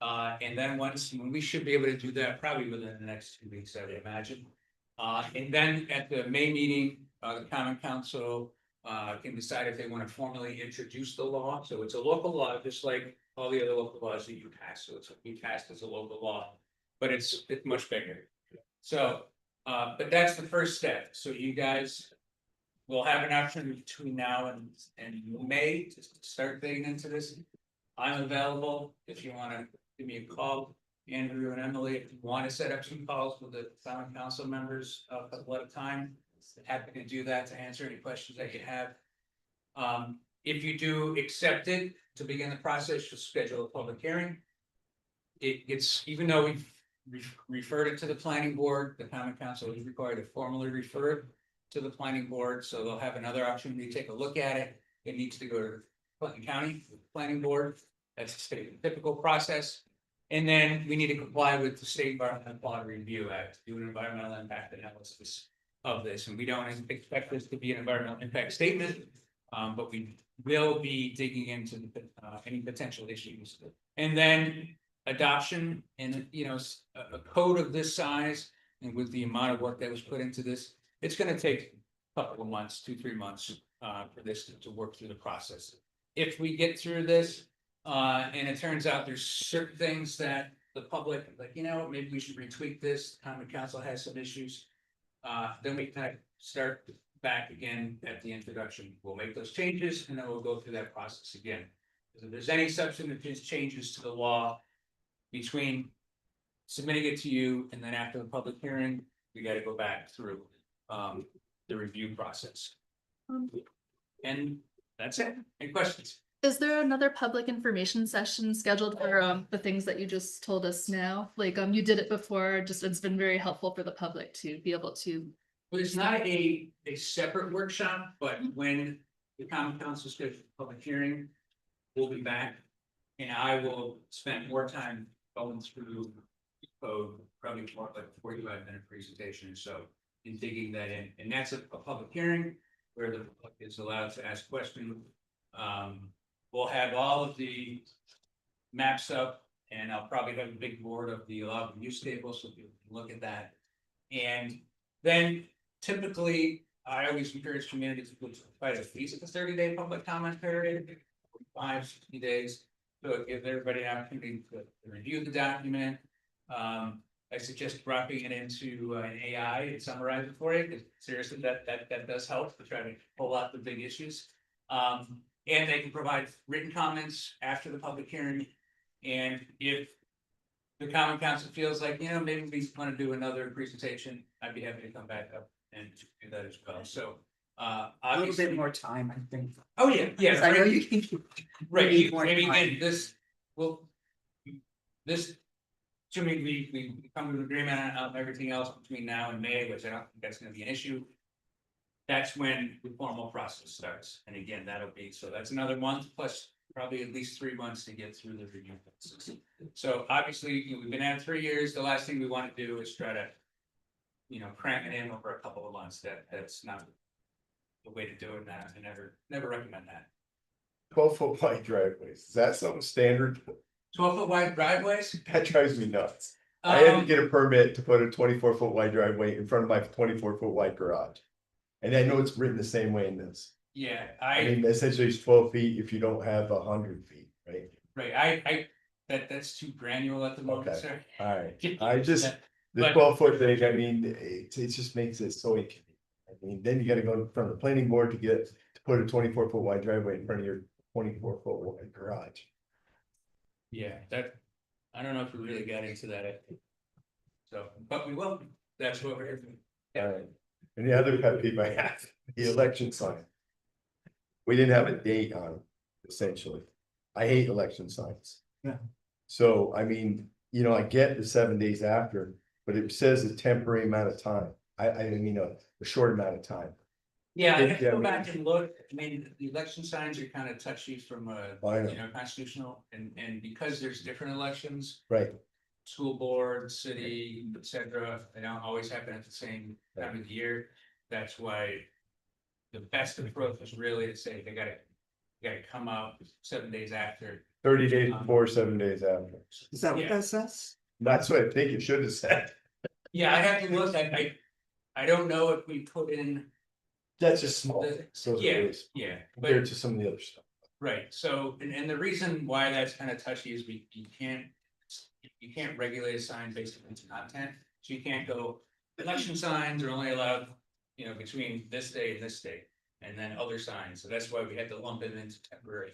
And then when we should be able to do that probably within the next 2 weeks, I would imagine. And then at the May meeting, the Common Council can decide if they want to formally introduce the law. So it's a local law, just like all the other local laws that you pass. So it's we passed as a local law, but it's much bigger. So, but that's the first step. So you guys will have an option between now and May to start digging into this. I'm available if you want to give me a call, Andrew and Emily, if you want to set up some calls with the Common Council members a couple at a time. Happy to do that to answer any questions that you have. If you do accept it to begin the process, you'll schedule a public hearing. It's even though we've referred it to the planning board, the Common Council is required to formally refer it to the planning board, so they'll have another opportunity to take a look at it. It needs to go to Clinton County Planning Board. That's a state typical process. And then we need to comply with the State Environmental Quality Review Act, do an environmental impact analysis of this. And we don't expect this to be an environmental impact statement, but we will be digging into any potential issues. And then adoption, and a code of this size and with the amount of work that was put into this, it's going to take a couple of months, 2-3 months for this to work through the process. If we get through this, and it turns out there's certain things that the public, like, maybe we should retweak this, Common Council has some issues, then we kind of start back again at the introduction. We'll make those changes and then we'll go through that process again. If there's any substantive changes to the law between submitting it to you and then after the public hearing, we got to go back through the review process. And that's it. Any questions? Is there another public information session scheduled for the things that you just told us now? Like you did it before, just it's been very helpful for the public to be able to. Well, it's not a separate workshop, but when the Common Council schedules a public hearing, we'll be back. And I will spend more time going through the code, probably more like 45-minute presentation or so, and digging that in. And that's a public hearing where the public is allowed to ask questions. We'll have all of the maps up, and I'll probably have a big board of the allowable use table, so people can look at that. And then typically, I always encourage communities to provide at least a 30-day public comment period, 5-60 days, to give everybody an opportunity to review the document. I suggest dropping it into an AI and summarize it for you, because seriously, that does help to try to pull out the big issues. And they can provide written comments after the public hearing. And if the Common Council feels like, maybe we want to do another presentation, I'd be happy to come back up and do that as well. So A little bit more time, I think. Oh, yeah, yeah. 'Cause I know you can keep. Right, need more maybe time. again, assuming we come to an agreement on everything else between now and May, which I don't think that's gonna be an issue. That's when the formal process starts, and again, that's another month plus probably at least 3 months to get through the review process. So obviously, we've been at it 3 years, the last thing we want to do is try to, cram it in over a couple of months, that's not the way to do it, and I never recommend that. 12-foot wide driveways, is that something standard? 12-foot wide driveways? That drives me nuts. I had to Um, get a permit to put a 24-foot wide driveway in front of my 24-foot wide garage. And I know it's written the same way in this. yeah, I mean, essentially it's 12 feet if you don't have 100 feet, right? right, that's too granular at the moment, Okay. sir. Alright, I just, the But- 12-foot thing, I mean, it just makes it so inconvenient. I mean, then you gotta go in front of the planning board to put a 24-foot wide driveway in front of your 24-foot wide garage. Yeah, that, I don't know if we really got into that. So, but we will, that's what we're here for. Alright, and the other pet peeve I have, the election sign. We didn't have a date on it, essentially. I hate election signs. Yeah. So, I mean, I get the 7 days after, but it says a temporary amount of time. I mean, a short amount of time. Yeah, I have to Yeah, go I mean- back and look, I mean, the election signs are kind of touchy from I know. constitutional, and because there's different elections. Right, School board, city, et cetera, they don't always happen at the same time of the year, that's why. The best approach is really to say they gotta come out 7 days after. 30 days before, 7 days after. Is that what Yeah. that says? That's what I think it should have said. Yeah, I have to look, I don't know if we put in, That's just small. The- So yeah, it is yeah, compared but, to some of the other stuff. right, so, and the reason why that's kind of touchy is you can't regulate a sign based on its content, so you can't go, election signs are only allowed, between this day and this day, and then other signs, so that's why we had to lump it into temporary.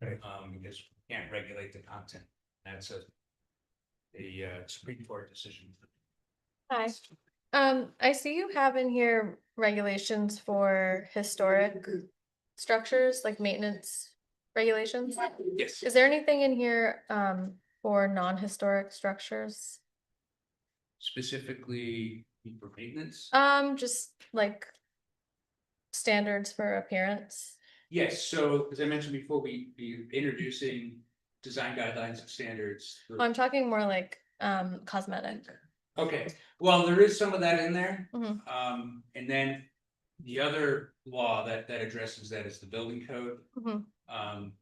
Right. Because we can't regulate the content, that's a Supreme Court decision. Hi. I see you have in here regulations for historic structures, like maintenance regulations. Yes. Is there anything in here, for non-historic structures? Specifically for maintenance? Just like standards for appearance. Yes, so as I mentioned before, we be introducing design guidelines and standards. for- I'm talking more like, cosmetic. Okay, well, there is some of that in there. Mhm. And then the other law that addresses that is the building code. Mhm. And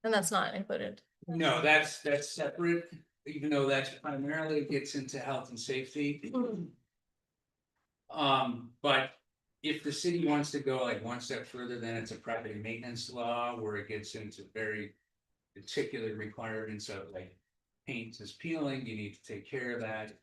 And that's not included. no, that's separate, even though that's primarily gets into health and safety. But if the city wants to go like one step further, then it's a property maintenance law where it gets into very particular requirements of like paint is peeling, you need to take care of that.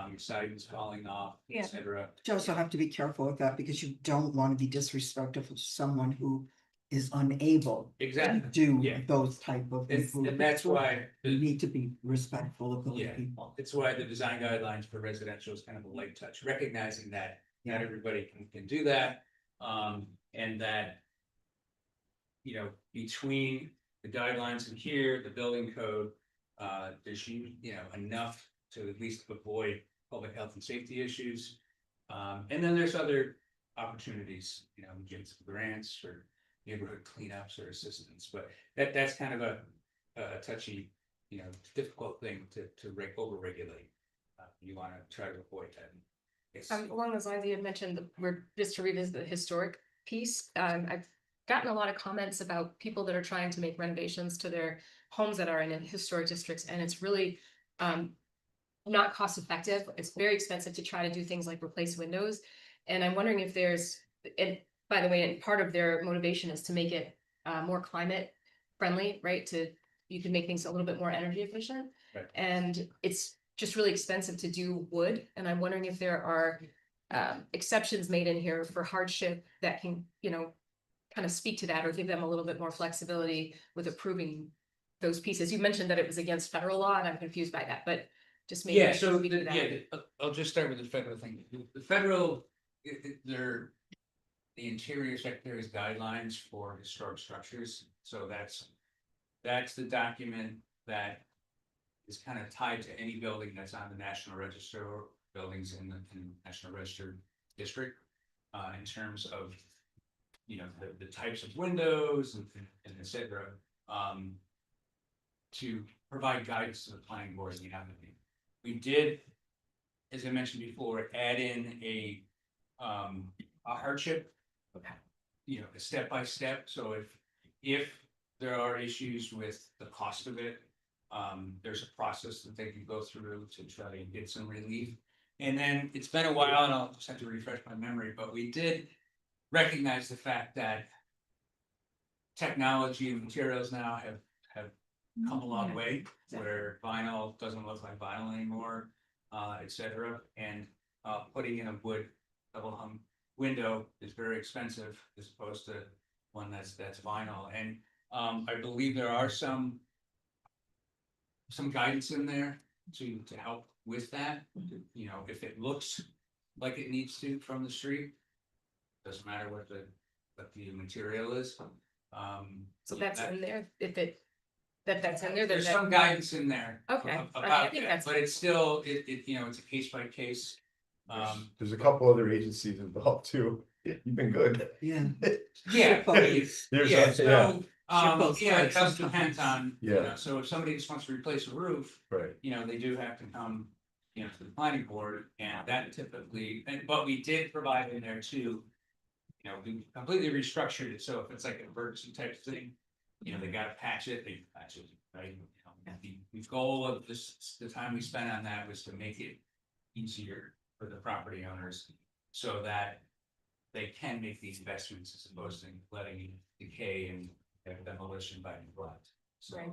Your siding's falling off, Yeah. et cetera. You also have to be careful with that because you don't want to be disrespectful to someone who is unable to Exactly, do Yeah. those type of. and improvements. that's why. You need to be respectful of those Yeah. people. It's why the design guidelines for residential is kind of a light touch, recognizing that not everybody can do that. And that. Between the guidelines in here, the building code, there's enough to at least avoid public health and safety issues. And then there's other opportunities, we get some grants or neighborhood cleanups or assistance, but that's kind of a touchy, difficult thing to over-regulate. You wanna try to avoid that. Yes. Along those lines, you had mentioned just to revisit the historic piece, I've gotten a lot of comments about people that are trying to make renovations to their homes that are in historic districts, and it's really not cost effective. It's very expensive to try to do things like replace windows. And I'm wondering if and by the way, and part of their motivation is to make it more climate friendly, right? You can make things a little bit more energy efficient. Right. And it's just really expensive to do wood, and I'm wondering if there are exceptions made in here for hardship that can, kind of speak to that or give them a little bit more flexibility with approving those pieces. You mentioned that it was against federal law, and I'm confused by that, but just maybe. Yeah, so, speak to that. I'll just start with the federal thing. The federal, they're the Interior Secretary's guidelines for historic structures, so that's the document that is kind of tied to any building that's on the National Register, or buildings in the National Register District, in terms of, the types of windows and et cetera, to provide guidance to the planning board and the applicant. We did, as I mentioned before, add in a hardship. Okay. A step by step, so if there are issues with the cost of it, There's a process that they can go through to try to get some relief. And then it's been a while, and I'll just have to refresh my memory, but we did recognize the fact that technology and materials now have come a long way, where vinyl doesn't look like vinyl anymore, et cetera. And putting in a wood double hung window is very expensive as opposed to one that's vinyl. And I believe there are some guidance in there to help with that. You know, if it looks like it needs to from the street, doesn't matter what the material is. So that's in there, if that's in there, There's then some guidance in there. Okay, I About think that, that's- but it's still, you know, it's a case by case. There's a couple other agencies involved too. You've been good. Yeah. Yeah, There's yeah, some- so, Shippo's yeah, it tried does some depend on, you Yeah. know, so if somebody just wants to replace a roof, Right. you know, they do have to come, you know, to the planning board, and that typically, but we did provide in there too. You know, we completely restructured it, so if it's like an emergency type thing, you know, they gotta patch it, they patch it, right? You know, the goal of this, the time we spent on that was to make it easier for the property owners, so that they can make these investments as opposed to letting it decay and have demolition by neglect. So, Right.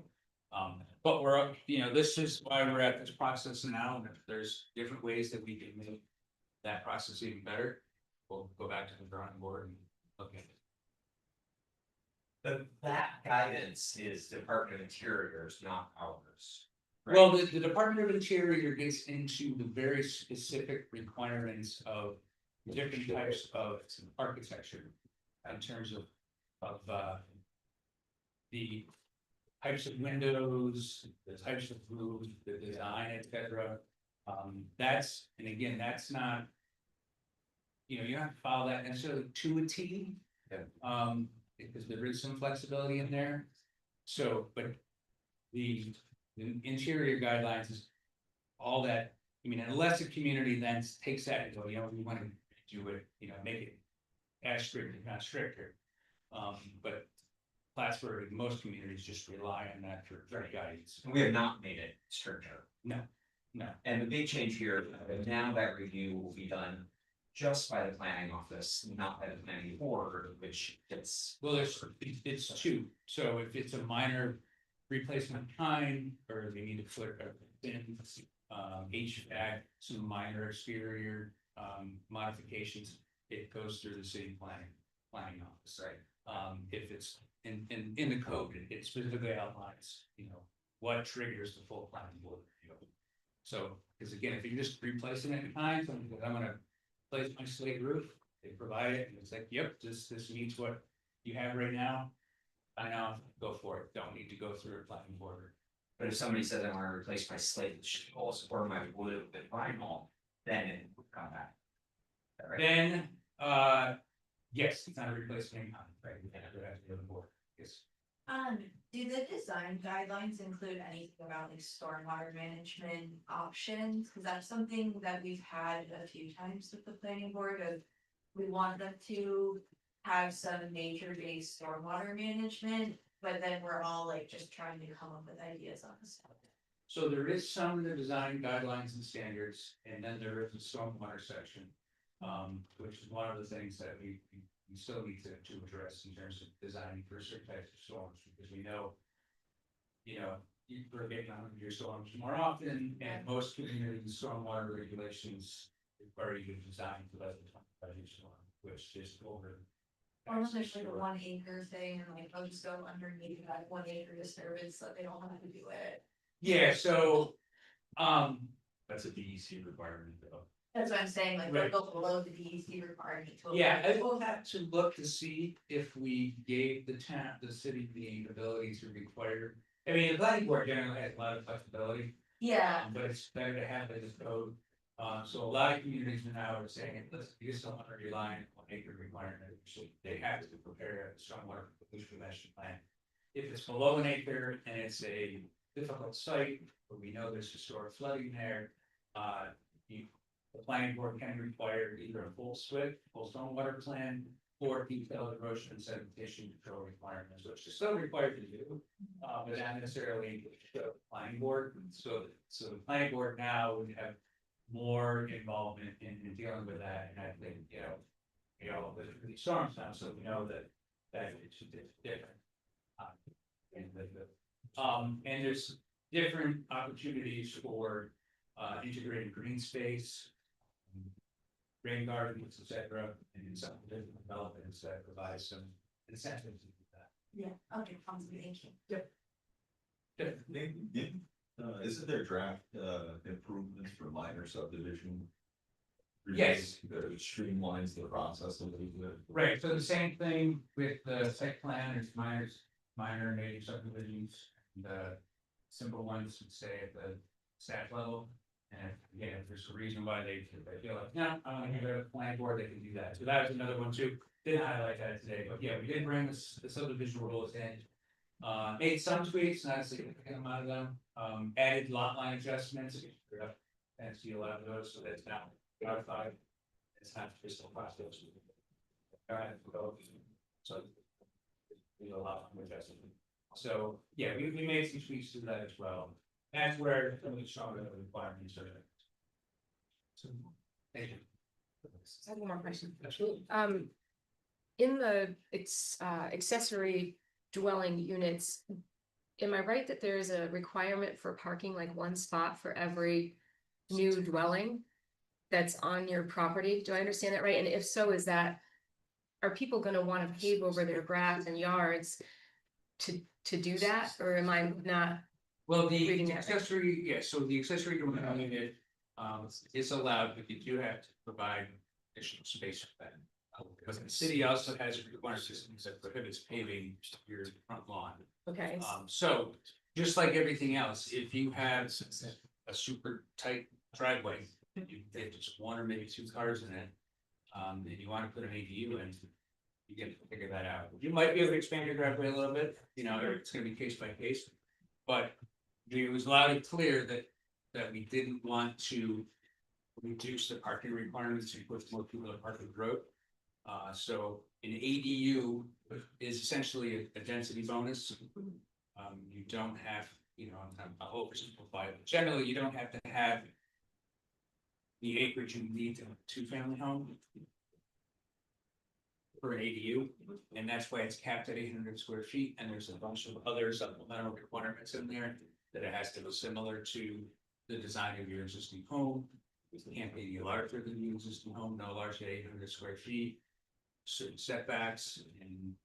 But we're, you know, this is why we're at this process now, and if there's different ways that we can make that process even better, we'll go back to the drawing board and look at it. That guidance is Department of Interior's, not ours. right? Well, the Department of Interior gets into the very specific requirements of different types of architecture in terms of the types of windows, the types of roof, the design, et cetera. That's, and again, that's not, you know, you don't have to follow that necessarily to a T. Yeah. Because there is some flexibility in there. So, but the interior guidelines is all that, I mean, unless a community then takes that and go, you know, we want to do it, you know, make it as strict, if not stricter. But Plattsburgh, and most communities just rely on that for guidance. We have not made it stricter. No. And the big change here, now that review will be done just by the planning office, not by the planning board, which it's. Well, it's two, so if it's a minor replacement kind, or they need to put a thin, HVAC, some minor exterior, modifications, it goes through the city planning office, right? If it's in the code, it specifically outlines, you know, what triggers the full planning board review. So, because again, if you're just replacing it in kind, something that I'm gonna replace my slate roof, they provide it, and it's like, yep, this meets what you have right now. I know, go for it, don't need to go through a planning board. But if somebody says I wanna replace my slate, also or my wood with vinyl, then it would come back. Is that right? Then, yes, it's not a replacement in kind, right? We have to have the other board, yes. Do the design guidelines include anything about like stormwater management options? Cause that's something that we've had a few times with the planning board of. We want them to have some nature-based stormwater management, but then we're all like just trying to come up with ideas on this stuff. So there is some in the design guidelines and standards, and then there is a stormwater section. Which is one of the things that we still need to address in terms of designing for certain types of storms, because we know. You know, you're getting on your storms more often, and most communities' stormwater regulations require you to design for less than 25 storm, which is over. Or there's like a 1 acre thing, and like, I'll just go underneath that 1 acre disturbance, so they don't have to do it. Yeah, so, That's a DEC requirement though. That's what I'm saying, like, Right. they'll go below the DEC requirement. to yeah, I avoid- will have to look to see if we gave the city the ability to require. I mean, the planning board generally has a lot of flexibility, Yeah, but it's better to have it as code. So a lot of communities now are saying, listen, you just don't want to rely on 1 acre requirement, so they have to prepare a stormwater pollution prevention plan. If it's below 1 acre and it's a difficult site, where we know there's historic flooding there, the planning board can require either a full stormwater plan, for detailed erosion and sedimentation control requirements, which is still required to do. But not necessarily the planning board, so the planning board now would have more involvement in dealing with that, and I think, there's really storms now, so we know that it's different. And there's different opportunities for integrated green space, rain gardens, et cetera, and some different developments that provide some incentives to do that. Yeah, okay, awesome, thank you. Isn't there draft improvements for minor subdivision? Yes. That streamlines the process a little bit. Right, so the same thing with the site plan, there's minor native subdivisions, the simple ones would stay at the staff level. And again, if there's a reason why they feel like, no, I want to give it a plan board, they can do that. So that was another one too. Didn't highlight that today, but yeah, we did bring the subdivision rules in. Made some tweaks, not a significant amount of them, added lot line adjustments. And see a lot of those, so that's now codified. It's not just a process. So. We a lot more adjustment. So, yeah, we made some tweaks to that as well. That's where some of the stronger requirements are. So, thank you. I have one more question. Absolutely. In the accessory dwelling units, am I right that there is a requirement for parking, like one spot for every new dwelling that's on your property? Do I understand that right? And if so, are people gonna wanna pave over their grass and yards to do that, or am I not? Well, the Reading that right. accessory, yeah, so the accessory dwelling unit, is allowed, but you do have to provide additional space for that. Because the city also has required systems that prohibits paving your front lawn. Okay, So, just like everything else, if you have a super tight driveway, you get just one or maybe two cars in it. And you wanna put an ADU in, you can figure that out. You might be able to expand your driveway a little bit, it's gonna be case by case. But it was loud and clear that we didn't want to reduce the parking requirements to put more people on Parkwood Road. So an ADU is essentially a density bonus. You don't have, I'll oversimplify it, generally, you don't have to have the acreage you need to have a two-family home for an ADU, and that's why it's capped at 800 square feet, and there's a bunch of other supplemental requirements in there that it has to be similar to the design of your existing home. It can't be any larger than the existing home, no larger than 800 square feet, certain setbacks and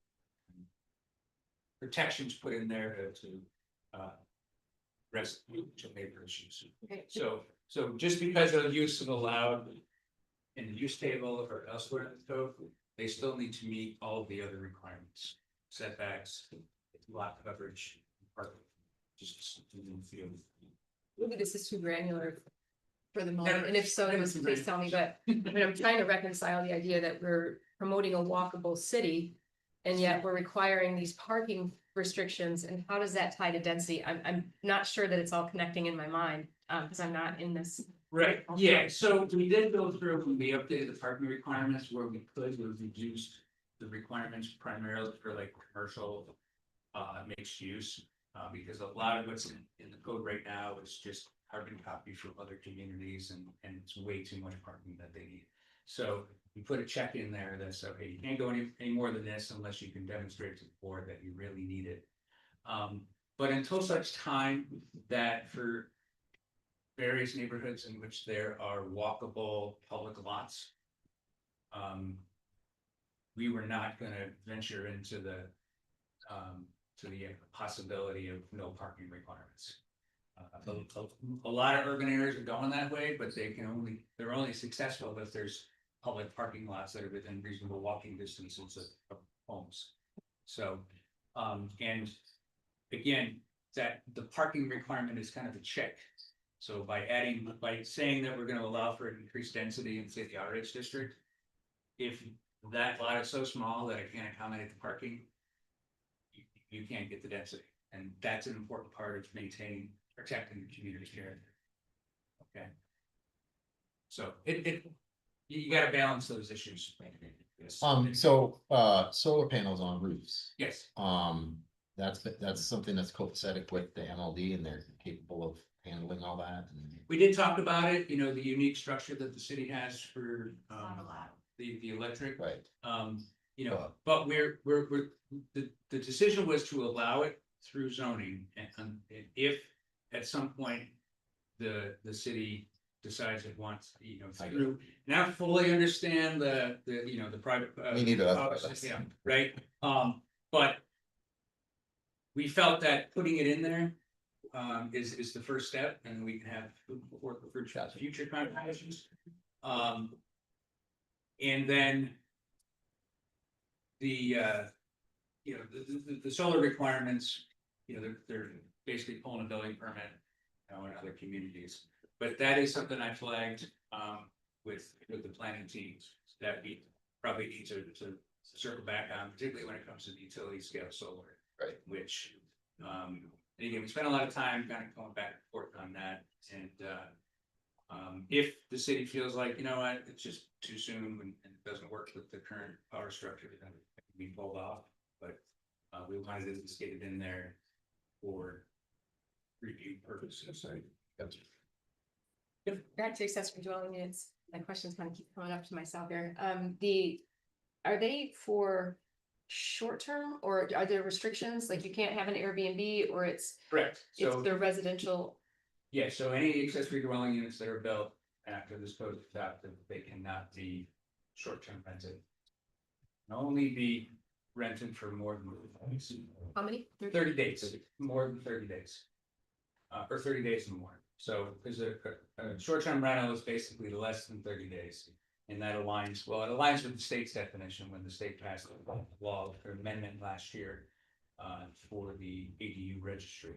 protections put in there to address neighbor issues. okay. So just because of use of allowed in the use table or elsewhere in the code, they still need to meet all of the other requirements, setbacks, lot coverage, parking. Just feel. Maybe this is too granular for the moment, and if so, please tell me, but I'm trying to reconcile the idea that we're promoting a walkable city. And yet we're requiring these parking restrictions, and how does that tie to density? I'm not sure that it's all connecting in my mind, because I'm not in this. Right, yeah, so we did go through, when we updated the parking requirements where we could, we reduced the requirements primarily for like commercial. Mixed use, because a lot of what's in the code right now is just carbon copy from other communities, and it's way too much parking that they need. So we put a check in there that says, okay, you can't go any more than this unless you can demonstrate to the board that you really need it. But until such time that for various neighborhoods in which there are walkable public lots, we were not gonna venture into the possibility of no parking requirements. A lot of urban areas are going that way, but they're only successful if there's public parking lots that are within reasonable walking distances of homes. So, and again, that the parking requirement is kind of a check. So by saying that we're gonna allow for increased density in say the RH district, if that lot is so small that it can't accommodate the parking, you can't get the density, and that's an important part of protecting the community character. Okay. So you gotta balance those issues. Yes. Solar panels on roofs. Yes, That's something that's copacetic with the MLD and they're capable of handling all that. we did talk about it, you know, the unique structure that the city has for, Not allowed. the electric. Right. You know, but the decision was to allow it through zoning and if at some point the city decides it wants, you know, I get through, now fully understand the, you know, the private. Me neither. policies, yeah, right, but we felt that putting it in there is the first step and we can have work for future conversations. And then the you know, the solar requirements, you know, they're basically pulling a building permit, you know, in other communities. But that is something I flagged with the planning teams that we probably need to circle back on, particularly when it comes to the utility scale solar. Right. Which again, we spent a lot of time kind of going back and forth on that. And if the city feels like, you know what, it's just too soon and it doesn't work with the current power structure, then it can be pulled off. But we wanted to just get it in there for review purposes. So that's Back to accessory dwelling units, my questions kind of keep coming up to myself here. Are they for short term or are there restrictions? Like you can't have an Airbnb or it's correct. So the residential? yeah, so any accessory dwelling units that are built after this code is adopted, they cannot be short-term rented. Can only be rented for more than How many? 30 days, more than 30 days. Or 30 days or more. So there's a short-term rental is basically less than 30 days. And that aligns, well, it aligns with the state's definition when the state passed the law or amendment last year for the ADU registry.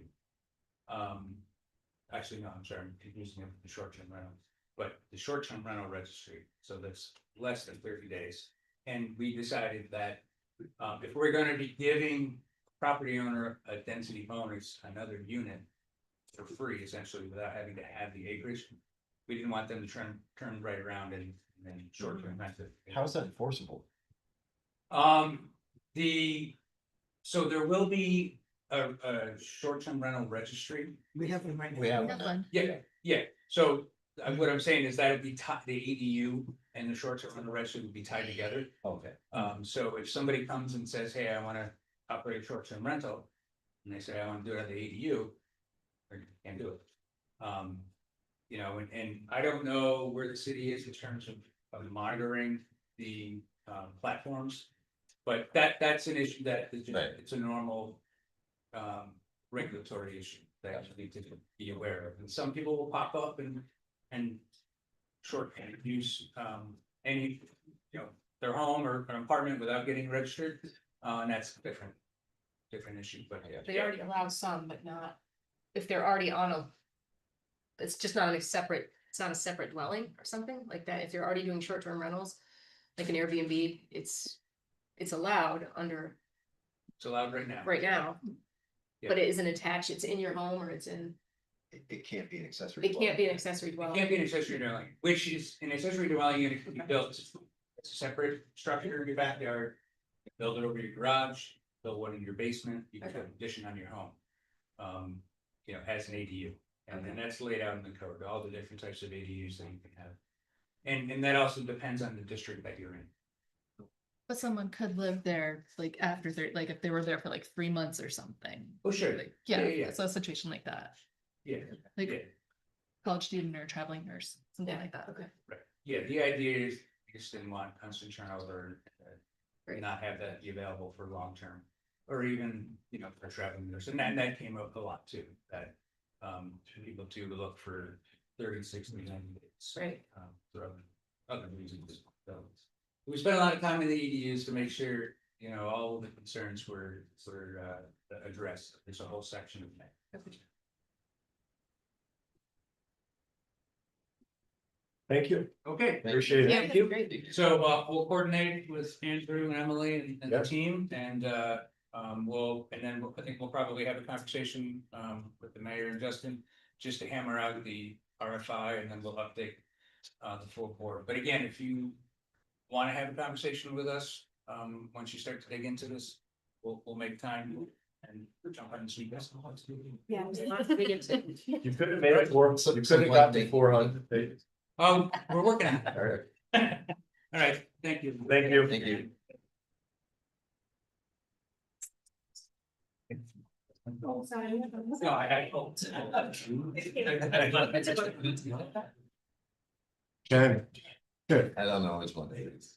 Actually, no, I'm sorry, I'm confusing it with the short-term rental, but the short-term rental registry, so that's less than 30 days. And we decided that if we're gonna be giving property owner a density bonus, another unit for free, essentially, without having to have the acreage, we didn't want them to turn right around and then short-term rent it. How is that enforceable? So there will be a short-term rental registry. We have them right now. We have That one. Yeah, so what I'm saying is that would be tied, the ADU and the short-term rental registry would be tied together. Okay. So if somebody comes and says, hey, I wanna operate a short-term rental, and they say, I wanna do it on the ADU, or can't do it. You know, and I don't know where the city is in terms of monitoring the platforms. But that's an issue that is just, Right. it's a normal regulatory issue that you need to be aware of. And some people will pop up and short use any, you know, their home or an apartment without getting registered. And that's a different issue, but yeah. They already allow some, but not, if they're already on a. It's just not it's not a separate dwelling or something like that. If you're already doing short-term rentals, like an Airbnb, it's allowed under It's allowed right now. right now. Yeah. But it isn't attached, it's in your home or it's in, It can't be an accessory. it can't be an accessory It dwelling. can't be an accessory dwelling, which is an accessory dwelling unit can be built as a separate structure in your backyard. Build it over your garage, build one in your basement, you can put an addition on your home. You know, as an ADU, and then that's laid out in the code, all the different types of ADUs that you can have. And that also depends on the district that you're in. But someone could live there like after like if they were there for like 3 months or something. Oh, sure. Like, Yeah, yeah, yeah. so a situation like that, Yeah, like yeah, college student or traveling nurse, something like that. Okay. right. Yeah, the idea is you just didn't want constant turnover Right. and not have that be available for long term. Or even, you know, for traveling nurse, and that came up a lot too, that people do look for 30, 60, 90 days. Right. For other reasons. So we spent a lot of time in the EDUs to make sure, you know, all of the concerns were addressed. There's a whole section of that. Thank you. Okay. Appreciate it. Yeah, Thank you. great. So we'll coordinate with Andrew and Emily and Yeah. the team and I think we'll probably have a conversation with the mayor and Justin just to hammer out the RFI and then we'll update the full board. But again, if you want to have a conversation with us, once you start to dig into this, we'll make time and jump on and speak. Yeah. there's a lot to dig into. You could have made it work, so you could have got to 400 pages. We're working on it. All right, All right, thank you. thank you. Thank you. No, I hope. Ken. Good. I don't know which one it is.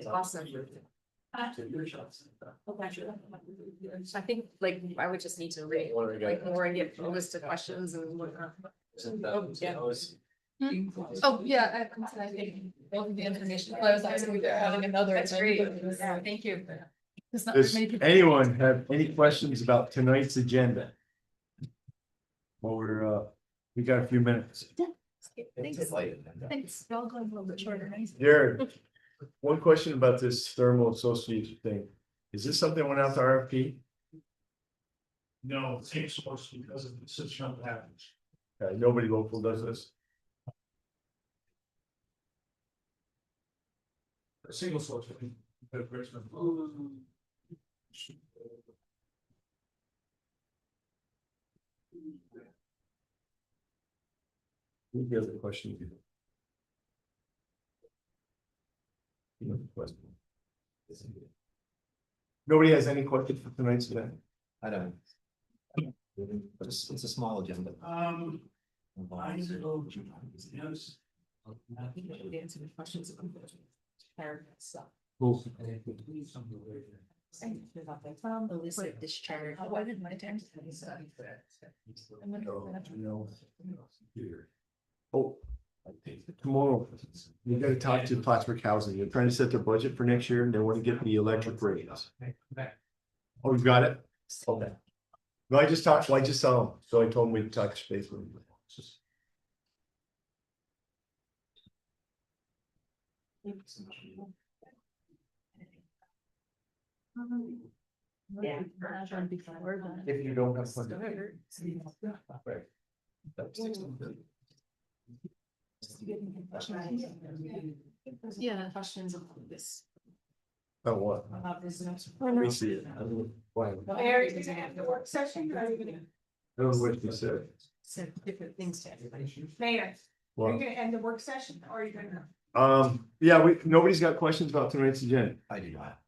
Awesome. I think like I would just need to read like more and get a list of questions and whatnot. Oh, yeah, I think all of the information, I was asking if they're having another. That's event. great. Yeah, thank you. There's not very Does many people. anyone have any questions about tonight's agenda? Well, we got a few minutes. Thanks. Thanks, we're all going a little bit shorter. Jared, one question about this thermal association thing. Is this something that went out to RFP? No, it's ain't supposed to because of the situation that happens. Nobody local does this. A single source. The person. Who's the other question? Nobody has any questions for tonight's event? I don't. It's a small agenda. I need to go. Yes. I think I should answer the questions. Cool. Illicit discharge. Why did my turn? Oh. Tomorrow, you gotta talk to Plattsburgh Housing. They're trying to set their budget for next year and they want to get the electric rates. Oh, you got it? Okay. No, I just saw them, so I told them we'd touch base with them. Yeah. If you don't have funding. Yeah. Questions of this. Oh, what? We see it. I don't know why. Are you gonna have the work session or are you gonna, I don't know what you said. Said different things to everybody. Mayor, are you Well, gonna end the work session or are you gonna? yeah, nobody's got questions about tonight's agenda. I do not.